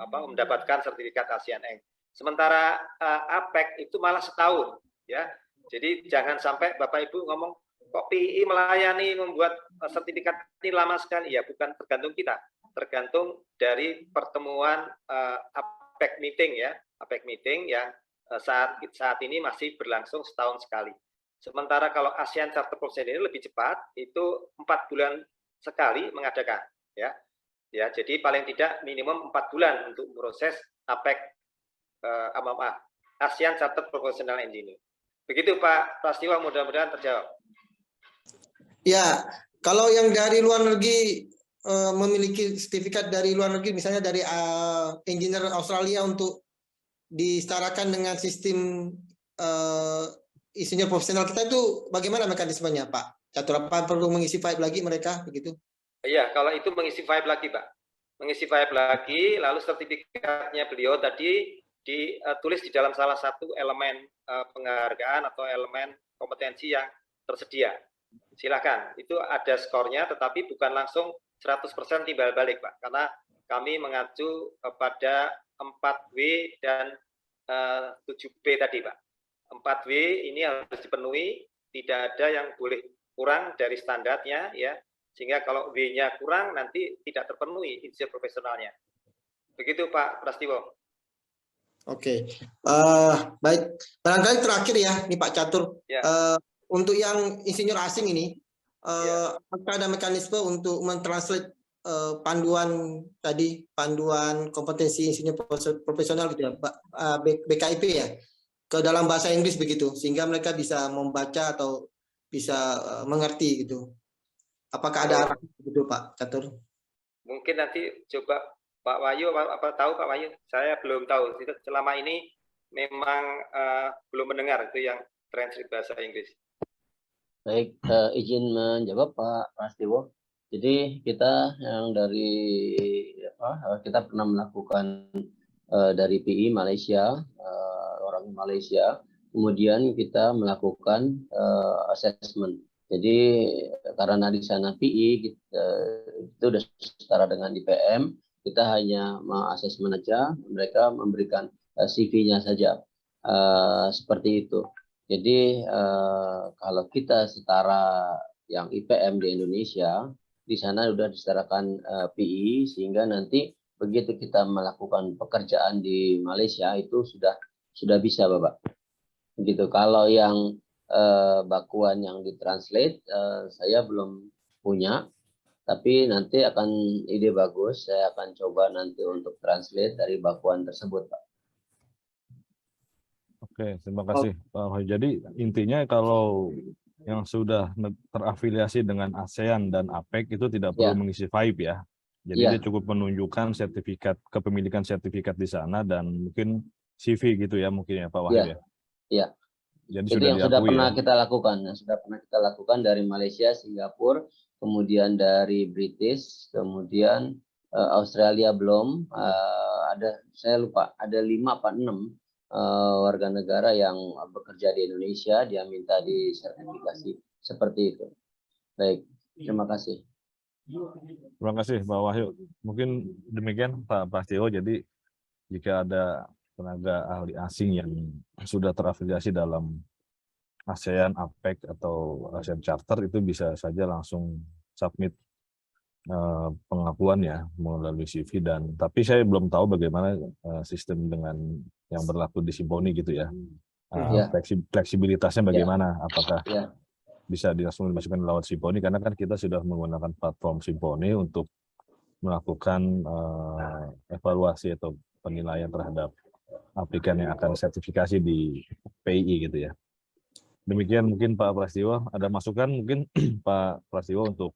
mendapatkan sertifikat ASEAN Eng. Sementara APEC itu malah setahun ya. Jadi jangan sampai Bapak Ibu ngomong kok PII melayani membuat sertifikat ini lama sekali. Ya, bukan tergantung kita, tergantung dari pertemuan APEC meeting ya, APEC meeting yang saat ini masih berlangsung setahun sekali. Sementara kalau ASEAN Charter Process ini lebih cepat, itu 4 bulan sekali mengadakan ya. Ya, jadi paling tidak minimum 4 bulan untuk proses APEC ASEAN Chartered Professional Engineer. Begitu Pak Prastiwa, mudah-mudahan terjawab. Ya, kalau yang dari luar negeri memiliki sertifikat dari luar negeri, misalnya dari engineer Australia untuk disetarakan dengan sistem insinyur profesional kita, itu bagaimana mekanismenya Pak Catur? Apa perlu mengisi file lagi mereka begitu? Iya, kalau itu mengisi file lagi Pak, mengisi file lagi, lalu sertifikatnya beliau tadi ditulis di dalam salah satu elemen penghargaan atau elemen kompetensi yang tersedia. Silakan, itu ada skornya, tetapi bukan langsung 100% timbal balik Pak, karena kami mengacu pada 4W dan 7B tadi Pak. 4W ini harus dipenuhi, tidak ada yang boleh kurang dari standarnya ya, sehingga kalau W-nya kurang nanti tidak terpenuhi insinyur profesionalnya. Begitu Pak Prastiwo. Oke, baik. Barangkali terakhir ya, nih Pak Catur. Ya. Untuk yang insinyur asing ini, apakah ada mekanisme untuk mentranslate panduan tadi, panduan kompetensi insinyur profesional gitu ya, BKIP ya, ke dalam bahasa Inggris begitu, sehingga mereka bisa membaca atau bisa mengerti gitu. Apakah ada arah begitu Pak Catur? Mungkin nanti coba Pak Wahyu, apa tahu Pak Wahyu? Saya belum tahu. Selama ini memang belum mendengar itu yang translate bahasa Inggris. Baik, izin menjawab Pak Prastiwo. Jadi kita yang dari kita pernah melakukan dari PI Malaysia, orang Malaysia, kemudian kita melakukan assessment. Jadi karena di sana PI itu sudah setara dengan IPM, kita hanya assessment aja, mereka memberikan CV-nya saja, seperti itu. Jadi kalau kita setara yang IPM di Indonesia, di sana sudah disetarakan PI, sehingga nanti begitu kita melakukan pekerjaan di Malaysia itu sudah bisa Bapak. Begitu. Kalau yang bakuan yang ditranslate saya belum punya, tapi nanti akan ide bagus, saya akan coba nanti untuk translate dari bakuan tersebut Pak. Oke, terima kasih Pak Wahyu. Jadi intinya kalau yang sudah terafiliasi dengan ASEAN dan APEC itu tidak perlu mengisi FAIP ya. Jadi dia cukup menunjukkan sertifikat, kepemilikan sertifikat di sana dan mungkin CV gitu ya mungkin ya Pak Wahyu ya. Iya. Jadi itu yang sudah pernah kita lakukan, dari Malaysia, Singapura, kemudian dari British, kemudian Australia belum, ada saya lupa, ada 5 apa 6 warga negara yang bekerja di Indonesia, dia minta disertifikasi seperti itu. Baik, terima kasih. Terima kasih Pak Wahyu. Mungkin demikian Pak Prastiwo. Jadi jika ada tenaga ahli asing yang sudah terafiliasi dalam ASEAN, APEC atau ASEAN Charter, itu bisa saja langsung submit pengakuannya melalui CV. Dan tapi saya belum tahu bagaimana sistem dengan yang berlaku di Simponi gitu ya. Fleksibilitasnya bagaimana? Apakah bisa langsung dimasukkan lewat Simponi? Karena kan kita sudah menggunakan platform Simponi untuk melakukan evaluasi atau penilaian terhadap aplikan yang akan sertifikasi di PII gitu ya. Demikian mungkin Pak Prastiwo, ada masukan mungkin Pak Prastiwo untuk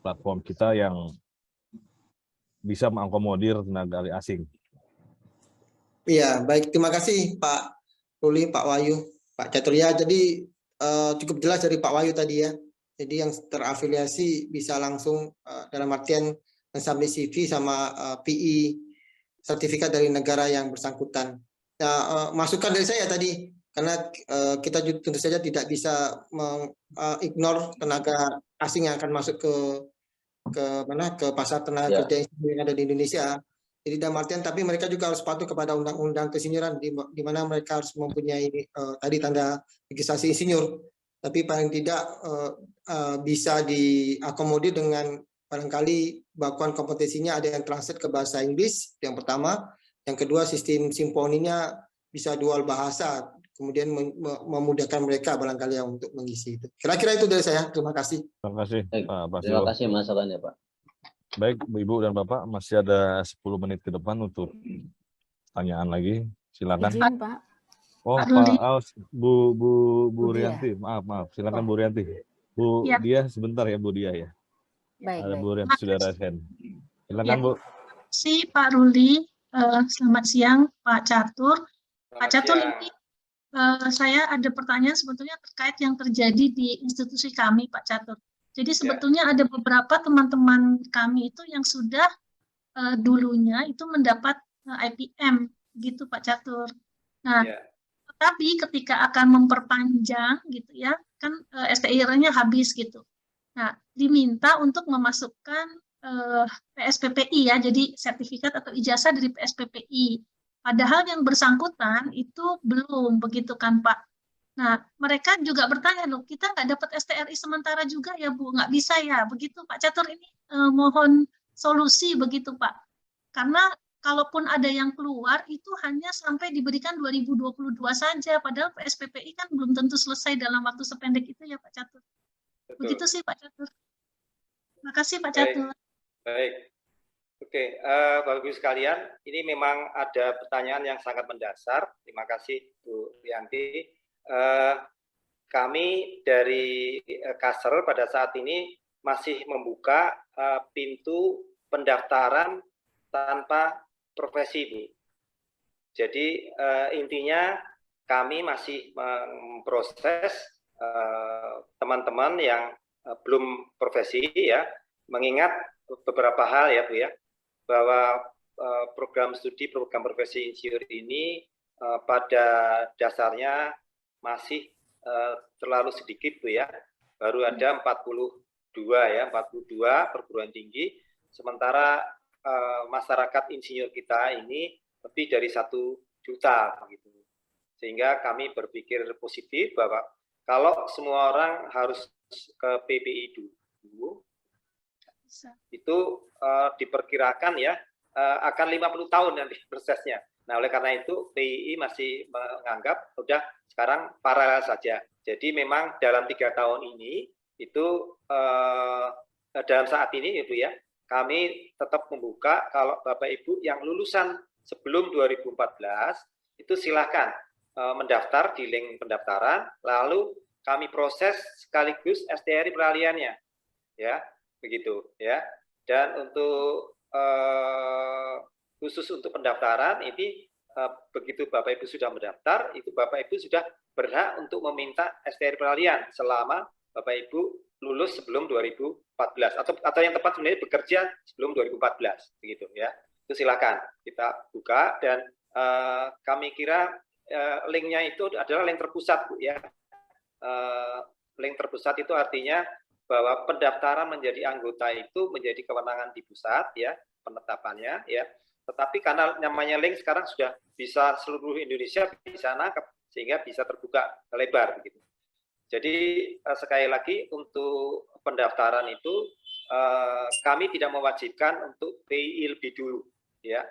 platform kita yang bisa mengakomodir tenaga ahli asing. Iya, baik. Terima kasih Pak Ruli, Pak Wahyu, Pak Caturya. Jadi cukup jelas dari Pak Wahyu tadi ya. Jadi yang terafiliasi bisa langsung dalam artian mensubmit CV sama PI sertifikat dari negara yang bersangkutan. Nah, masukan dari saya tadi, karena kita tentu saja tidak bisa mengignore tenaga asing yang akan masuk ke pasar tenaga kerja yang ada di Indonesia. Jadi dalam artian, tapi mereka juga harus patuh kepada undang-undang kesinyaran di mana mereka harus mempunyai tadi tanda registrasi insinyur. Tapi paling tidak bisa diakomodir dengan barangkali bakuan kompetensinya ada yang translate ke bahasa Inggris, yang pertama. Yang kedua, sistem simponinya bisa dual bahasa, kemudian memudahkan mereka barangkali untuk mengisi itu. Kira-kira itu dari saya. Terima kasih. Terima kasih Pak Prastiwo. Terima kasih masukannya Pak. Baik, Ibu dan Bapak, masih ada 10 menit ke depan untuk pertanyaan lagi. Silakan. Izin, Pak. Oh, Pak Bu Rianti, maaf. Silakan Bu Rianti. Bu Ya. Dia sebentar ya Bu Dia ya. Baik, Ada baik. Bu Rianti sudah raise hand. Silakan Ya. Bu. Si Pak Ruli, selamat siang Pak Catur. Pak Catur, siang. ini saya ada pertanyaan sebetulnya terkait yang terjadi di institusi kami Pak Catur. Jadi sebetulnya ada beberapa teman-teman kami itu yang sudah dulunya itu mendapat IPM gitu Pak Catur. Nah, tetapi ketika akan memperpanjang gitu ya, kan STIR-nya habis gitu. Nah, diminta untuk memasukkan PSPPI ya, jadi sertifikat atau ijazah dari PSPPI. Padahal yang bersangkutan itu belum, begitu kan Pak. Nah, mereka juga bertanya, loh, kita nggak dapat STRI sementara juga ya Bu, nggak bisa ya, begitu Pak Catur, ini mohon solusi begitu Pak. Karena kalaupun ada yang keluar, itu hanya sampai diberikan 2022 saja, padahal PSPPI kan belum tentu selesai dalam waktu sependek itu ya Pak Catur. Betul. Begitu sih Pak Catur. Terima kasih Pak Baik. Catur. Baik. Oke, Bapak Ibu sekalian, ini memang ada pertanyaan yang sangat mendasar. Terima kasih Bu Rianti. Kami dari Kasser pada saat ini masih membuka pintu pendaftaran tanpa profesi, Bu. Jadi intinya kami masih memproses teman-teman yang belum profesi ya, mengingat beberapa hal ya Bu ya, bahwa program studi program profesi insinyur ini pada dasarnya masih terlalu sedikit Bu ya, baru ada 42 perguruan tinggi, sementara masyarakat insinyur kita ini lebih dari 1 juta begitu. Sehingga kami berpikir positif bahwa kalau semua orang harus ke PPI dulu, itu diperkirakan ya akan 50 tahun nanti prosesnya. Nah, oleh karena itu PII masih menganggap sudah sekarang paralel saja. Jadi memang dalam 3 tahun ini itu dalam saat ini Ibu ya, kami tetap membuka kalau Bapak Ibu yang lulusan sebelum 2014 itu silakan mendaftar di link pendaftaran, lalu kami proses sekaligus STRI peralihannya, ya begitu ya. Dan untuk khusus untuk pendaftaran ini begitu Bapak Ibu sudah mendaftar, itu Bapak Ibu sudah berhak untuk meminta STRI peralihan selama Bapak Ibu lulus sebelum 2014 atau yang tepat sebenarnya bekerja sebelum 2014 begitu ya. Itu silakan kita buka dan kami kira linknya itu adalah link terpusat Bu ya. Link terpusat itu artinya bahwa pendaftaran menjadi anggota itu menjadi kewenangan di pusat ya, penetapannya ya. Tetapi karena namanya link sekarang sudah bisa seluruh Indonesia bisa nangkep sehingga bisa terbuka lebar begitu. Jadi sekali lagi untuk pendaftaran itu kami tidak mewajibkan untuk PII lebih dulu ya.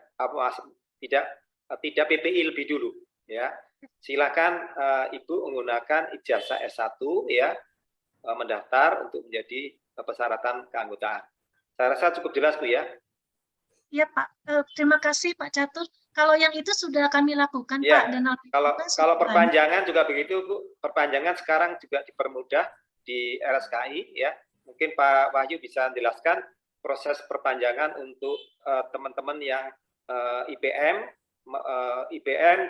Tidak PPI lebih dulu ya. Silakan Ibu menggunakan ijazah S1 ya, mendaftar untuk menjadi persyaratan keanggotaan. Saya rasa cukup jelas Bu ya. Iya Pak, terima kasih Pak Catur. Kalau yang itu sudah kami lakukan ya, Pak. Dan kalau perpanjangan juga begitu Bu. Perpanjangan sekarang juga dipermudah di RSKI ya. Mungkin Pak Wahyu bisa menjelaskan proses perpanjangan untuk teman-teman yang IPM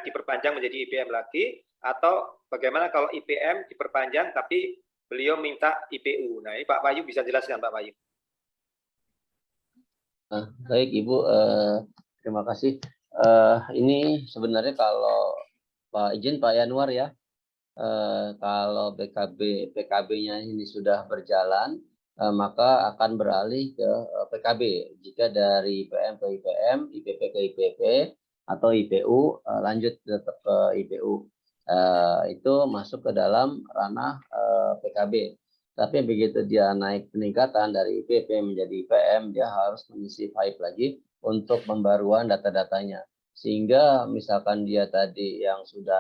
diperpanjang menjadi IPM lagi, atau bagaimana kalau IPM diperpanjang tapi beliau minta IPU. Nah, ini Pak Wahyu bisa jelaskan, Pak Wahyu. Baik Ibu, terima kasih. Ini sebenarnya kalau Pak izin Pak Yanuar ya, kalau PKB-nya ini sudah berjalan, maka akan beralih ke PKB. Jika dari IPM ke IPM, IPP ke IPP, atau IPU lanjut tetap ke IPU. Itu masuk ke dalam ranah PKB. Tapi begitu dia naik peningkatan dari IPP menjadi IPM, dia harus mengisi pipe lagi untuk pembaruan data-datanya. Sehingga misalkan dia tadi yang sudah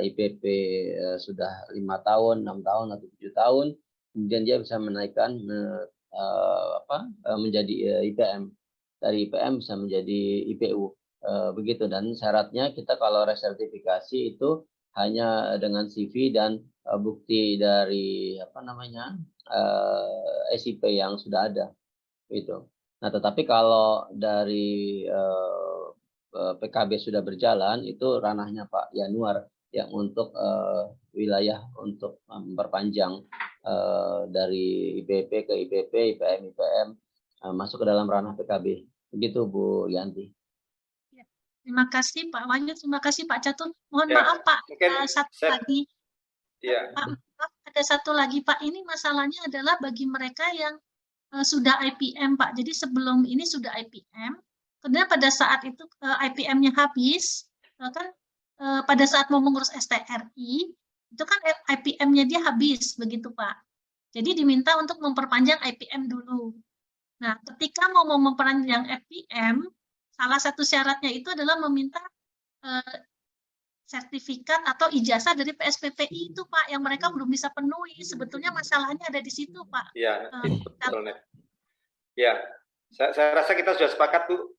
IPP sudah 5 tahun, 6 tahun, atau 7 tahun, kemudian dia bisa menaikkan menjadi IPM. Dari IPM bisa menjadi IPU. Begitu, dan syaratnya kita kalau resertifikasi itu hanya dengan CV dan bukti dari SIP yang sudah ada itu. Nah, tetapi kalau dari PKB sudah berjalan, itu ranahnya Pak Yanuar yang untuk wilayah untuk memperpanjang dari IPP ke IPP, IPM, masuk ke dalam ranah PKB. Begitu Bu Yanti. Terima kasih Pak Wahyu, terima kasih Pak Catur. Mohon Ya, maaf Pak, satu lagi. Ya. Pak, maaf, ada satu lagi Pak. Ini masalahnya adalah bagi mereka yang sudah IPM Pak. Jadi sebelum ini sudah IPM, kemudian pada saat itu IPM-nya habis, kan pada saat mau mengurus STRI, itu kan IPM-nya dia habis, begitu Pak. Jadi diminta untuk memperpanjang IPM dulu. Nah, ketika mau memperpanjang IPM, salah satu syaratnya itu adalah meminta sertifikat atau ijazah dari PSPPI itu Pak, yang mereka belum bisa penuhi. Sebetulnya masalahnya ada di situ Pak. Ya, betul. Ya, saya rasa kita sudah sepakat Bu.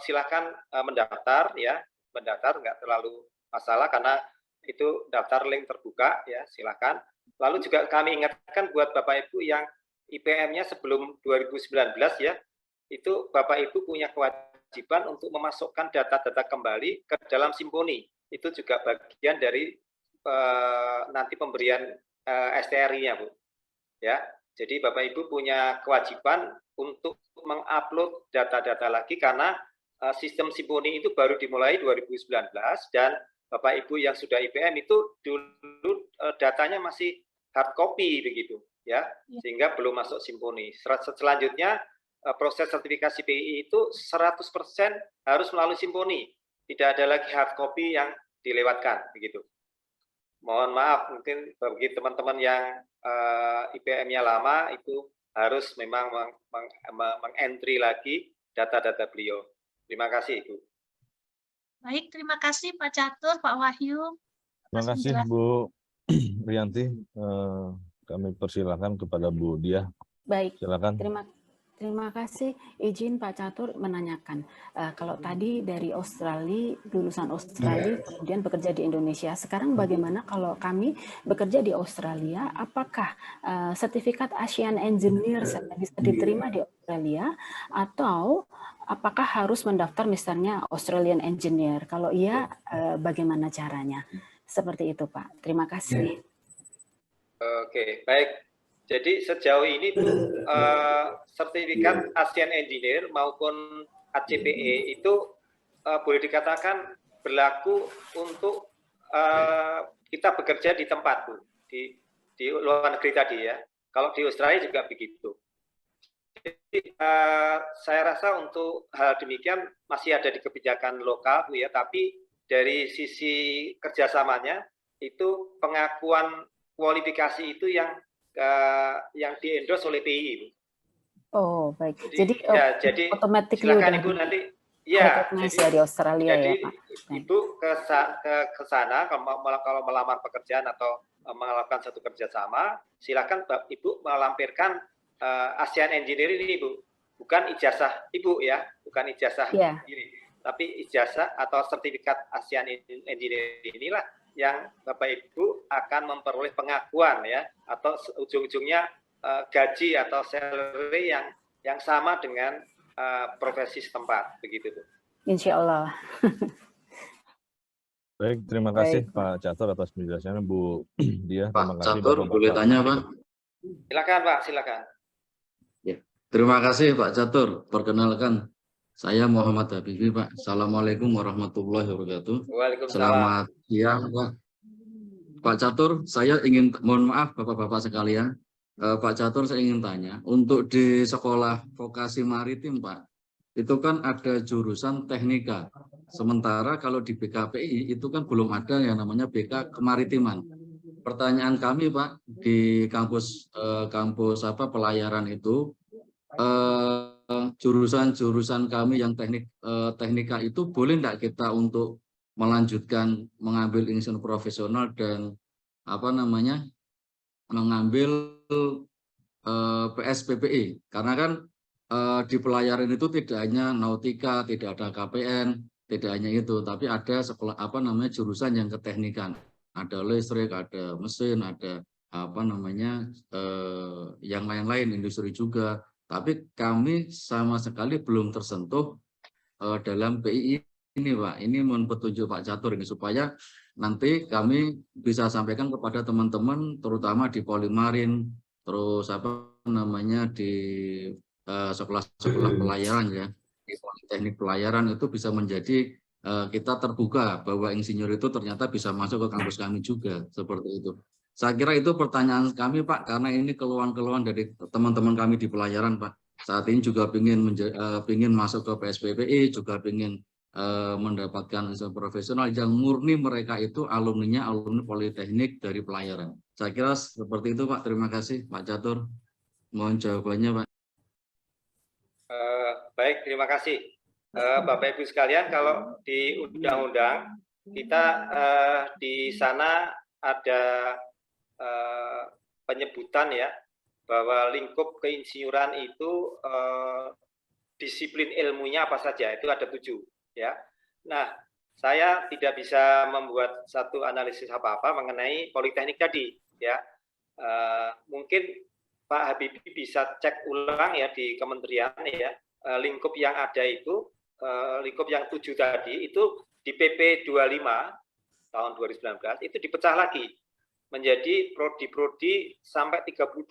Silakan mendaftar ya, mendaftar nggak terlalu masalah karena itu daftar link terbuka ya, silakan. Lalu juga kami ingatkan buat Bapak Ibu yang IPM-nya sebelum 2019 ya, itu Bapak Ibu punya kewajiban untuk memasukkan data-data kembali ke dalam Simponi. Itu juga bagian dari nanti pemberian STRI-nya Bu. Ya, jadi Bapak Ibu punya kewajiban untuk mengupload data-data lagi karena sistem Simponi itu baru dimulai 2019 dan Bapak Ibu yang sudah IPM itu dulu datanya masih hard copy begitu ya, sehingga belum masuk Simponi. Selanjutnya proses sertifikasi PI itu 100% harus melalui Simponi. Tidak ada lagi hard copy yang dilewatkan begitu. Mohon maaf mungkin bagi teman-teman yang IPM-nya lama itu harus memang meng-entry lagi data-data beliau. Terima kasih Ibu. Baik, terima kasih Pak Catur, Pak Wahyu. Terima kasih Bu Rianti. Kami persilakan kepada Bu Diah. Baik, silakan. Terima kasih. Izin Pak Catur menanyakan, kalau tadi dari Australia, lulusan Australia, kemudian bekerja di Indonesia, sekarang bagaimana kalau kami bekerja di Australia, apakah sertifikat Asian Engineer bisa diterima di Australia, atau apakah harus mendaftar misalnya Australian Engineer? Kalau iya, bagaimana caranya? Seperti itu Pak. Terima kasih. Oke, baik. Jadi sejauh ini sertifikat Asian Engineer maupun ACPE itu boleh dikatakan berlaku untuk kita bekerja di tempat Bu, di luar negeri tadi ya. Kalau di Australia juga begitu. Jadi saya rasa untuk hal demikian masih ada di kebijakan lokal Bu ya, tapi dari sisi kerjasamanya itu pengakuan kualifikasi itu yang di-endorse oleh PI. Oh, baik. Jadi silakan Ibu nanti ya di Australia jadi, ya Pak. Ibu ke sana kalau melamar pekerjaan atau melakukan satu kerjasama, silakan Ibu melampirkan Asian Engineer ini Ibu. Bukan ijazah Ibu ya, bukan ijazah ini, tapi ijazah atau sertifikat Asian Engineer inilah yang Bapak Ibu akan memperoleh pengakuan ya, atau ujung-ujungnya gaji atau salary yang yang sama dengan profesi setempat, begitu Bu. Insya Allah. Baik, terima kasih Baik, Pak Catur atas penjelasannya, Bu Dia. Terima Pak kasih Catur, boleh Bapak-Bapak. tanya Pak? Silakan Pak, silakan. Ya. Terima kasih Pak Catur. Perkenalkan, saya Muhammad Habibi Pak. Assalamualaikum warahmatullahi wabarakatuh. Waalaikumsalam. Selamat siang Pak. Pak Catur, saya ingin, mohon maaf Bapak-Bapak sekalian, Pak Catur saya ingin tanya, untuk di sekolah vokasi maritim Pak, itu kan ada jurusan teknika. Sementara kalau di BKPI itu kan belum ada yang namanya BK Kemaritiman. Pertanyaan kami Pak, di kampus pelayaran itu, jurusan-jurusan kami yang teknika itu boleh enggak kita untuk melanjutkan mengambil insinyur profesional dan mengambil PSPPI, karena kan di pelayaran itu tidak hanya nautika, tidak ada KPN, tidak hanya itu, tapi ada sekolah jurusan yang keteknikan, ada listrik, ada mesin, ada yang lain-lain, industri juga. Tapi kami sama sekali belum tersentuh dalam PII ini Pak. Ini mohon petunjuk Pak Catur ini supaya nanti kami bisa sampaikan kepada teman-teman terutama di Polimarin, terus di sekolah-sekolah pelayaran ya, di teknik pelayaran itu bisa menjadi kita terbuka bahwa insinyur itu ternyata bisa masuk ke kampus kami juga, seperti itu. Saya kira itu pertanyaan kami Pak, karena ini keluhan-keluhan dari teman-teman kami di pelayaran Pak. Saat ini juga ingin masuk ke PSPPI, juga ingin mendapatkan profesional yang murni mereka itu alumni Politeknik dari pelayaran. Saya kira seperti itu Pak. Terima kasih Pak Catur. Mohon jawabannya Pak. Baik, terima kasih. Bapak Ibu sekalian, kalau di undang-undang kita di sana ada penyebutan ya, bahwa lingkup keinsinyuran itu disiplin ilmunya apa saja, itu ada 7 ya. Nah, saya tidak bisa membuat satu analisis apa-apa mengenai politeknik tadi ya. Mungkin Pak Habibie bisa cek ulang ya di kementerian ya, lingkup yang ada itu, lingkup yang 7 tadi itu di PP 25 tahun 2019 itu dipecah lagi menjadi prodi-prodi sampai 32.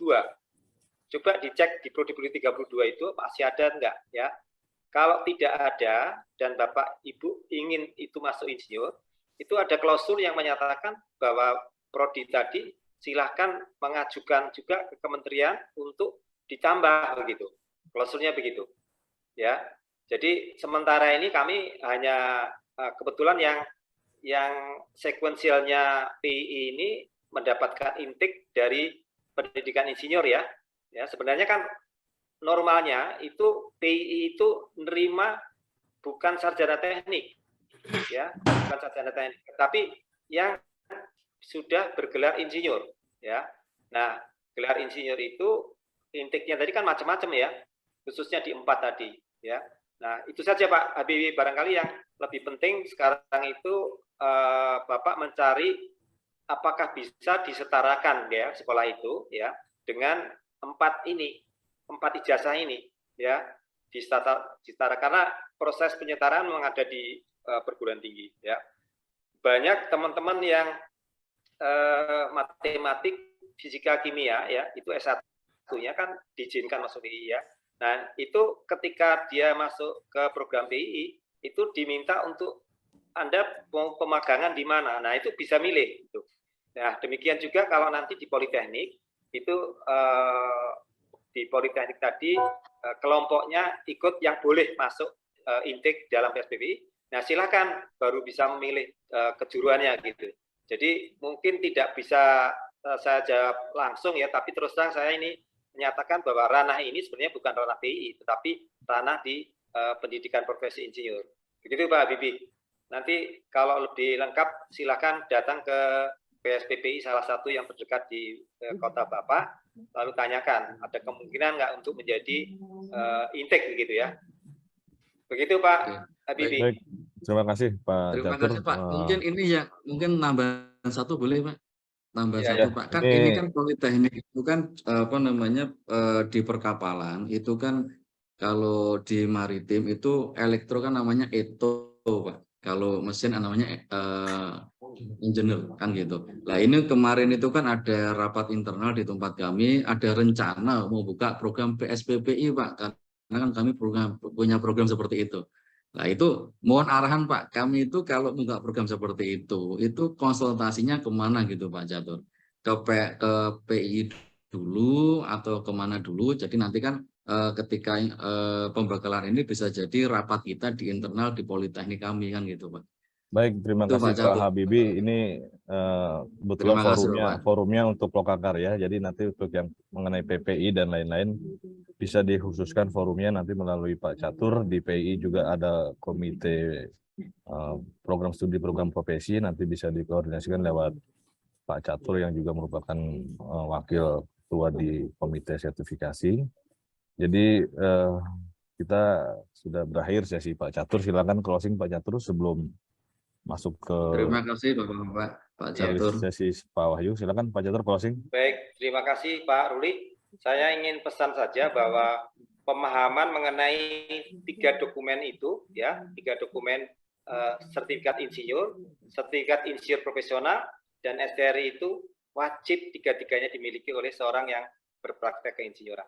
Coba dicek di prodi-prodi 32 itu masih ada enggak ya. Kalau tidak ada dan Bapak Ibu ingin itu masuk insinyur, itu ada klausul yang menyatakan bahwa prodi tadi silahkan mengajukan juga ke kementerian untuk ditambah begitu. Klausulnya begitu. Ya. Jadi sementara ini kami hanya kebetulan yang sekuensialnya PI ini mendapatkan intake dari pendidikan insinyur ya. Ya, sebenarnya kan normalnya itu PI itu menerima bukan sarjana teknik ya, bukan sarjana teknik, tapi yang sudah bergelar insinyur ya. Nah, gelar insinyur itu intake-nya tadi kan macam-macam ya, khususnya di 4 tadi ya. Nah, itu saja Pak Habibie, barangkali yang lebih penting sekarang itu Bapak mencari apakah bisa disetarakan ya sekolah itu ya dengan 4 ijazah ini ya, disetara, karena proses penyetaraan memang ada di perguruan tinggi ya. Banyak teman-teman yang matematik, fisika, kimia ya, itu S1-nya kan diizinkan masuk PI ya. Nah, itu ketika dia masuk ke program PI itu diminta untuk Anda mau pemagangan di mana. Nah, itu bisa milih gitu. Nah, demikian juga kalau nanti di Politeknik itu di Politeknik tadi kelompoknya ikut yang boleh masuk intake dalam PSPPI. Nah, silakan baru bisa memilih kejuruannya gitu. Jadi mungkin tidak bisa saya jawab langsung ya, tapi terus terang saya ini menyatakan bahwa ranah ini sebenarnya bukan ranah PI, tetapi ranah di pendidikan profesi insinyur. Begitu Pak Habibie. Nanti kalau lebih lengkap silakan datang ke PSPPI salah satu yang terdekat di kota Bapak, lalu tanyakan ada kemungkinan nggak untuk menjadi intake begitu ya. Begitu Pak Habibie. Baik. Terima kasih Pak Terima Catur. kasih Pak. Mungkin ini ya, mungkin nambahan satu boleh Pak? tambah Ya, satu ya. Pak, kan Ini ini kan politeknik itu kan apa namanya di perkapalan itu kan kalau di maritim itu elektro kan namanya eto Pak. Kalau mesin namanya engineer kan gitu. Nah ini kemarin itu kan ada rapat internal di tempat kami, ada rencana mau buka program PSPPI Pak, karena kan kami punya program seperti itu. Nah itu mohon arahan Pak, kami itu kalau buka program seperti itu konsultasinya kemana gitu Pak Catur? Ke PI dulu atau kemana dulu? Jadi nanti kan ketika pembekalan ini bisa jadi rapat kita di internal di Politeknik kami kan gitu Pak. baik, terima Itu kasih Pak Pak Catur. Habibie. Ini kebetulan Terima kasih Pak. forumnya untuk Lokakar ya. Jadi nanti untuk yang mengenai PPI dan lain-lain bisa dikhususkan forumnya nanti melalui Pak Catur. Di PI juga ada komite program studi program profesi, nanti bisa dikoordinasikan lewat Pak Catur yang juga merupakan wakil ketua di komite sertifikasi. Jadi kita sudah berakhir sesi Pak Catur. Silakan closing Pak Catur sebelum masuk ke Terima kasih Bapak Pak Catur. sesi Pak Wahyu. Silakan Pak Catur closing. Baik, terima kasih Pak Ruli. Saya ingin pesan saja bahwa pemahaman mengenai 3 dokumen itu, ya, 3 dokumen sertifikat insinyur profesional, dan STRI itu wajib 3-tiganya dimiliki oleh seorang yang berpraktek keinsinyuran.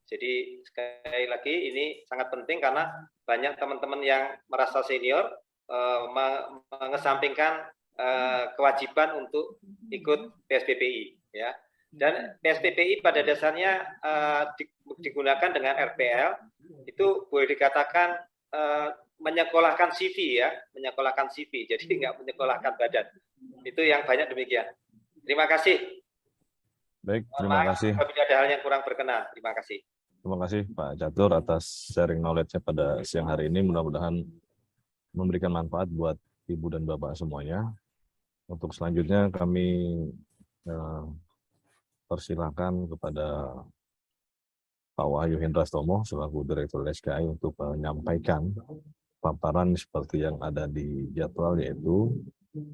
Jadi sekali lagi ini sangat penting karena banyak teman-teman yang merasa senior mengesampingkan kewajiban untuk ikut PSPPI, ya. Dan PSPPI pada dasarnya digunakan dengan RPL itu boleh dikatakan menyekolahkan CV ya, menyekolahkan CV. Jadi nggak menyekolahkan badan. Itu yang banyak demikian. Terima kasih. Baik, terima kasih. Apabila ada hal yang kurang berkenan, terima kasih. Terima kasih Pak Catur atas sharing knowledge-nya pada siang hari ini. Mudah-mudahan memberikan manfaat buat Ibu dan Bapak semuanya. Untuk selanjutnya kami persilakan kepada Pak Wahyu Hendrastomo selaku Direktur LSKI untuk menyampaikan paparan seperti yang ada di jadwal, yaitu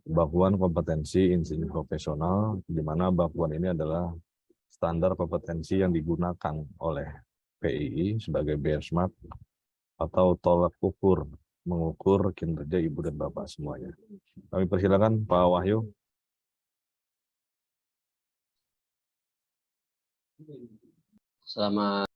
bakuan kompetensi insinyur profesional, di mana bakuan ini adalah standar kompetensi yang digunakan oleh PII sebagai benchmark atau tolak ukur mengukur kinerja Ibu dan Bapak semuanya. Kami persilakan Pak Wahyu. Selamat